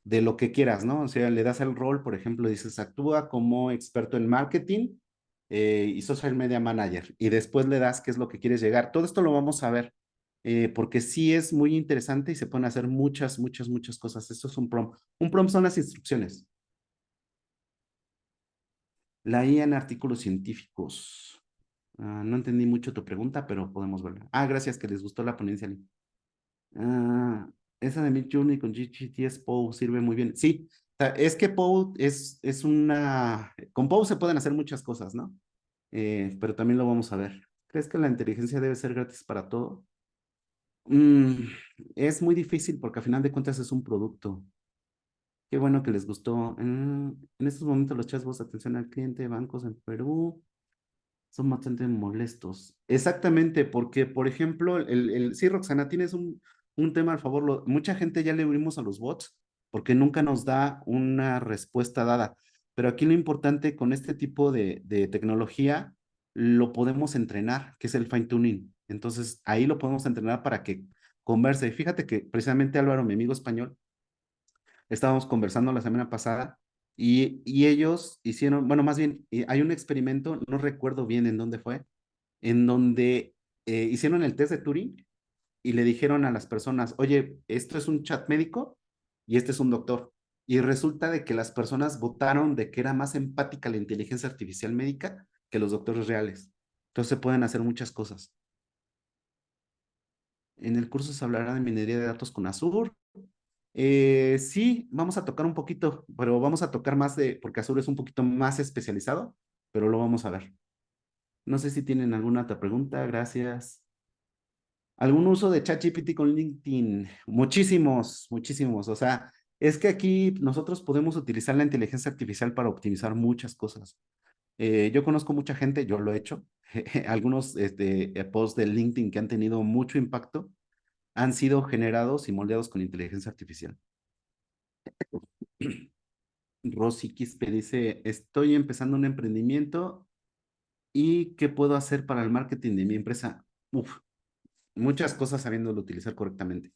de lo que quieras, ¿no? O sea, le das el rol, por ejemplo, dices, actúa como experto en marketing y social media manager, y después le das qué es lo que quieres llegar. Todo esto lo vamos a ver, porque sí es muy interesante y se pueden hacer muchas, muchas, muchas cosas. Esto es un prompt. Un prompt son las instrucciones. La IA en artículos científicos. No entendí mucho tu pregunta, pero podemos verla. Gracias, que les gustó la ponencia. Ah, esa de Midjourney con GGTS Poe sirve muy bien. Sí, es que Poe es una... Con Poe se pueden hacer muchas cosas, ¿no? Pero también lo vamos a ver. ¿Crees que la inteligencia debe ser gratis para todo? Mm, es muy difícil porque a final de cuentas es un producto. Qué bueno que les gustó. En estos momentos los chatbots, atención al cliente, bancos en Perú, son bastante molestos. Exactamente, porque, por ejemplo, sí, Roxana, tienes un tema al favor. Mucha gente ya le abrimos a los bots porque nunca nos da una respuesta dada. Pero aquí lo importante con este tipo de tecnología, lo podemos entrenar, que es el fine tuning. Entonces, ahí lo podemos entrenar para que converse. Y fíjate que precisamente Álvaro, mi amigo español, estábamos conversando la semana pasada y ellos hicieron, bueno, más bien, hay un experimento, no recuerdo bien en dónde fue, en donde hicieron el test de Turing y le dijeron a las personas, oye, esto es un chat médico y este es un doctor. Y resulta de que las personas votaron de que era más empática la inteligencia artificial médica que los doctores reales. Entonces se pueden hacer muchas cosas. En el curso se hablará de minería de datos con Azure. Sí, vamos a tocar un poquito, pero vamos a tocar más porque Azure es un poquito más especializado, pero lo vamos a ver. No sé si tienen alguna otra pregunta, gracias. ¿Algún uso de ChatGPT con LinkedIn? Muchísimos, muchísimos. O sea, es que aquí nosotros podemos utilizar la inteligencia artificial para optimizar muchas cosas. Yo conozco mucha gente, yo lo he hecho. Algunos posts de LinkedIn que han tenido mucho impacto han sido generados y moldeados con inteligencia artificial. Rosy Quispe dice, estoy empezando un emprendimiento y ¿qué puedo hacer para el marketing de mi empresa? Uf, muchas cosas sabiéndolo utilizar correctamente.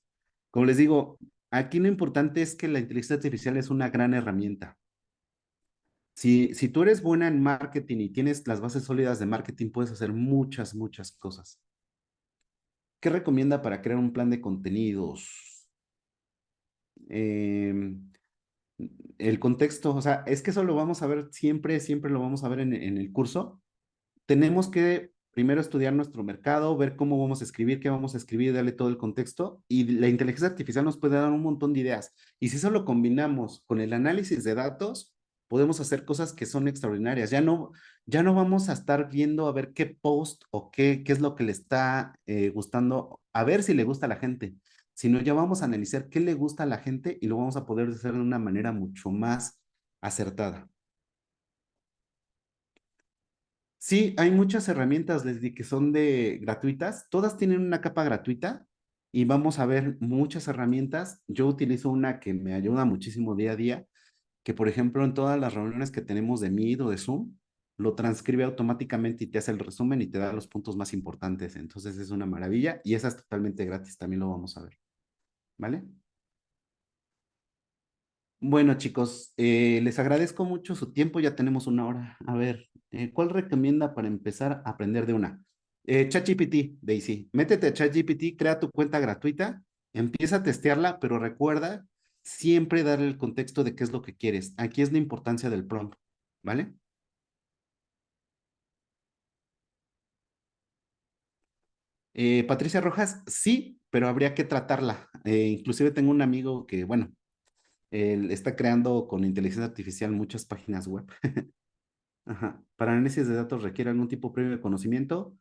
Como les digo, aquí lo importante es que la inteligencia artificial es una gran herramienta. Si tú eres buena en marketing y tienes las bases sólidas de marketing, puedes hacer muchas, muchas cosas. ¿Qué recomienda para crear un plan de contenidos? Em, el contexto, o sea, es que eso lo vamos a ver siempre, siempre lo vamos a ver en el curso. Tenemos que primero estudiar nuestro mercado, ver cómo vamos a escribir, qué vamos a escribir, darle todo el contexto y la inteligencia artificial nos puede dar un montón de ideas. Y si eso lo combinamos con el análisis de datos, podemos hacer cosas que son extraordinarias. Ya no vamos a estar viendo a ver qué post o qué es lo que le está gustando, a ver si le gusta a la gente, sino ya vamos a analizar qué le gusta a la gente y lo vamos a poder hacer de una manera mucho más acertada. Sí, hay muchas herramientas desde que son de gratuitas, todas tienen una capa gratuita y vamos a ver muchas herramientas. Yo utilizo una que me ayuda muchísimo día a día, que por ejemplo en todas las reuniones que tenemos de Meet o de Zoom, lo transcribe automáticamente y te hace el resumen y te da los puntos más importantes. Entonces es una maravilla y esa es totalmente gratis, también lo vamos a ver. ¿Vale? Bueno, chicos, les agradezco mucho su tiempo, ya tenemos una hora. A ver, ¿cuál recomienda para empezar a aprender de una? ChatGPT, Daisy. Métete a ChatGPT, crea tu cuenta gratuita, empieza a testearla, pero recuerda siempre darle el contexto de qué es lo que quieres. Aquí es la importancia del prompt, ¿vale? Patricia Rojas, sí, pero habría que tratarla. Inclusive tengo un amigo que, bueno, él está creando con inteligencia artificial muchas páginas web. Ajá. Para análisis de datos requiere algún tipo previo de conocimiento.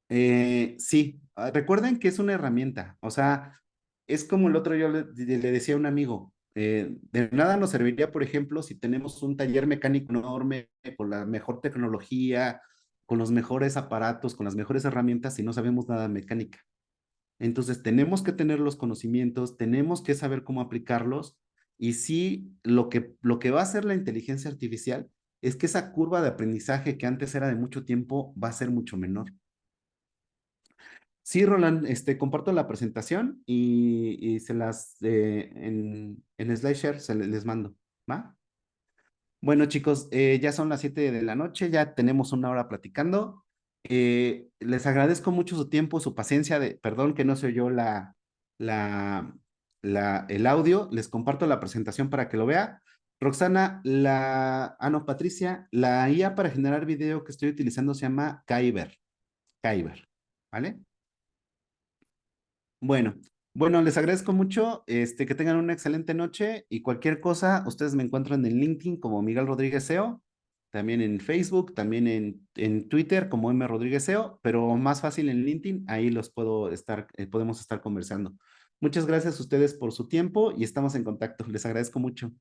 Sí, recuerden que es una herramienta. O sea, es como el otro yo le decía a un amigo, De nada nos serviría, por ejemplo, si tenemos un taller mecánico enorme, con la mejor tecnología, con los mejores aparatos, con las mejores herramientas, si no sabemos nada de mecánica. Entonces, tenemos que tener los conocimientos, tenemos que saber cómo aplicarlos, y sí, lo que va a hacer la inteligencia artificial es que esa curva de aprendizaje que antes era de mucho tiempo va a ser mucho menor. Sí, Roland, comparto la presentación y se las en SlideShare les mando, ¿va? Bueno, chicos, ya son las 7 de la noche, ya tenemos una hora platicando. Les agradezco mucho su tiempo, su paciencia, perdón que no se oyó la, el audio. Les comparto la presentación para que lo vea. Roxana, no, Patricia, la IA para generar video que estoy utilizando se llama Kyber. Kyber, ¿vale? Bueno, bueno, les agradezco mucho, que tengan una excelente noche, y cualquier cosa, ustedes me encuentran en LinkedIn como Miguel Rodríguez SEO, también en Facebook, también en Twitter como M Rodríguez SEO, pero más fácil en LinkedIn, ahí podemos estar conversando. Muchas gracias a ustedes por su tiempo y estamos en contacto. Les agradezco mucho.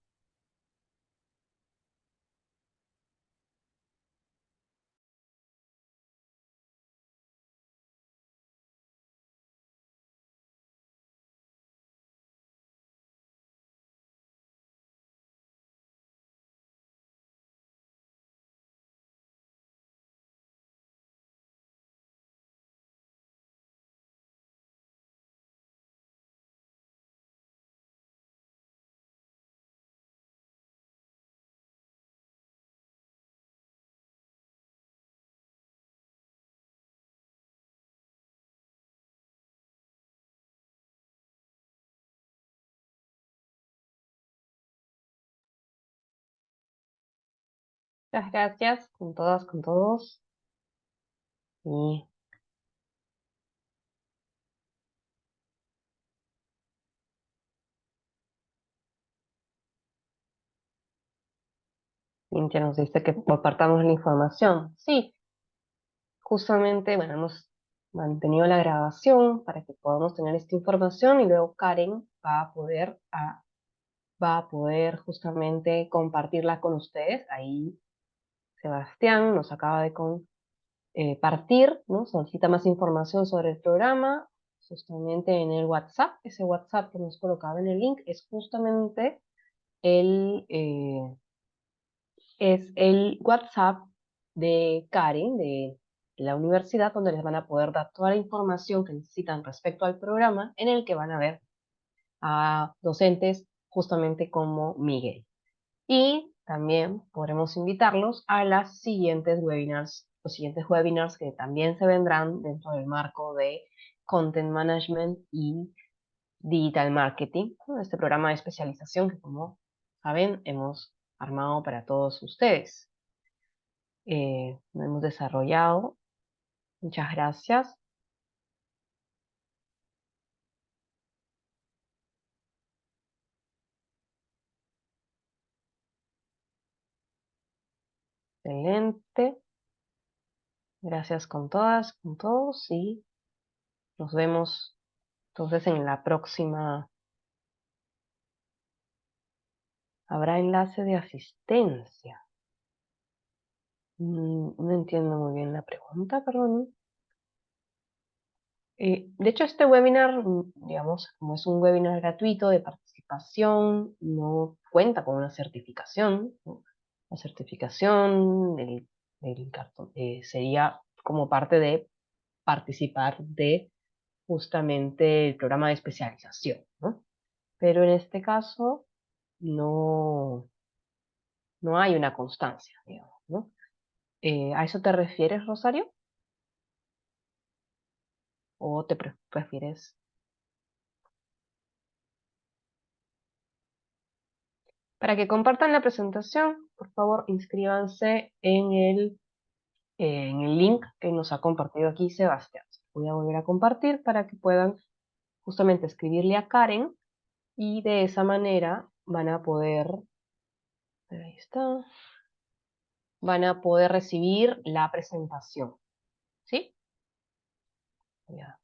Muchas gracias con todas, con todos. Y Cintia nos dice que compartamos la información. Sí, justamente, bueno, hemos mantenido la grabación para que podamos tener esta información, y luego Karen va a poder justamente compartirla con ustedes. Ahí Sebastián nos acaba de partir, ¿no? Solicita más información sobre el programa, justamente en el WhatsApp. Ese WhatsApp que nos colocaba en el link es justamente el, eh, es el WhatsApp de Karen, de la universidad, donde les van a poder dar toda la información que necesitan respecto al programa, en el que van a ver a docentes justamente como Miguel. Y también podremos invitarlos a los siguientes webinars que también se vendrán dentro del marco de Content Management y Digital Marketing, ¿no? Este programa de especialización que, como saben, hemos armado para todos ustedes. Lo hemos desarrollado. Muchas gracias. Excelente. Gracias con todas, con todos, y nos vemos entonces en la próxima. Habrá enlace de asistencia. No entiendo muy bien la pregunta, perdón. De hecho, este webinar, digamos, como es un webinar gratuito de participación, no cuenta con una certificación, ¿no? La certificación del cartón sería como parte de participar de justamente el programa de especialización, ¿no? Pero en este caso no, no hay una constancia, digamos, ¿no? ¿A eso te refieres, Rosario? ¿O te prefieres? Para que compartan la presentación, por favor, inscríbanse en el link que nos ha compartido aquí Sebastián. Voy a volver a compartir para que puedan justamente escribirle a Karen, y de esa manera van a poder, ahí está, van a poder recibir la presentación. ¿Sí? Voy a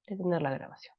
detener la grabación.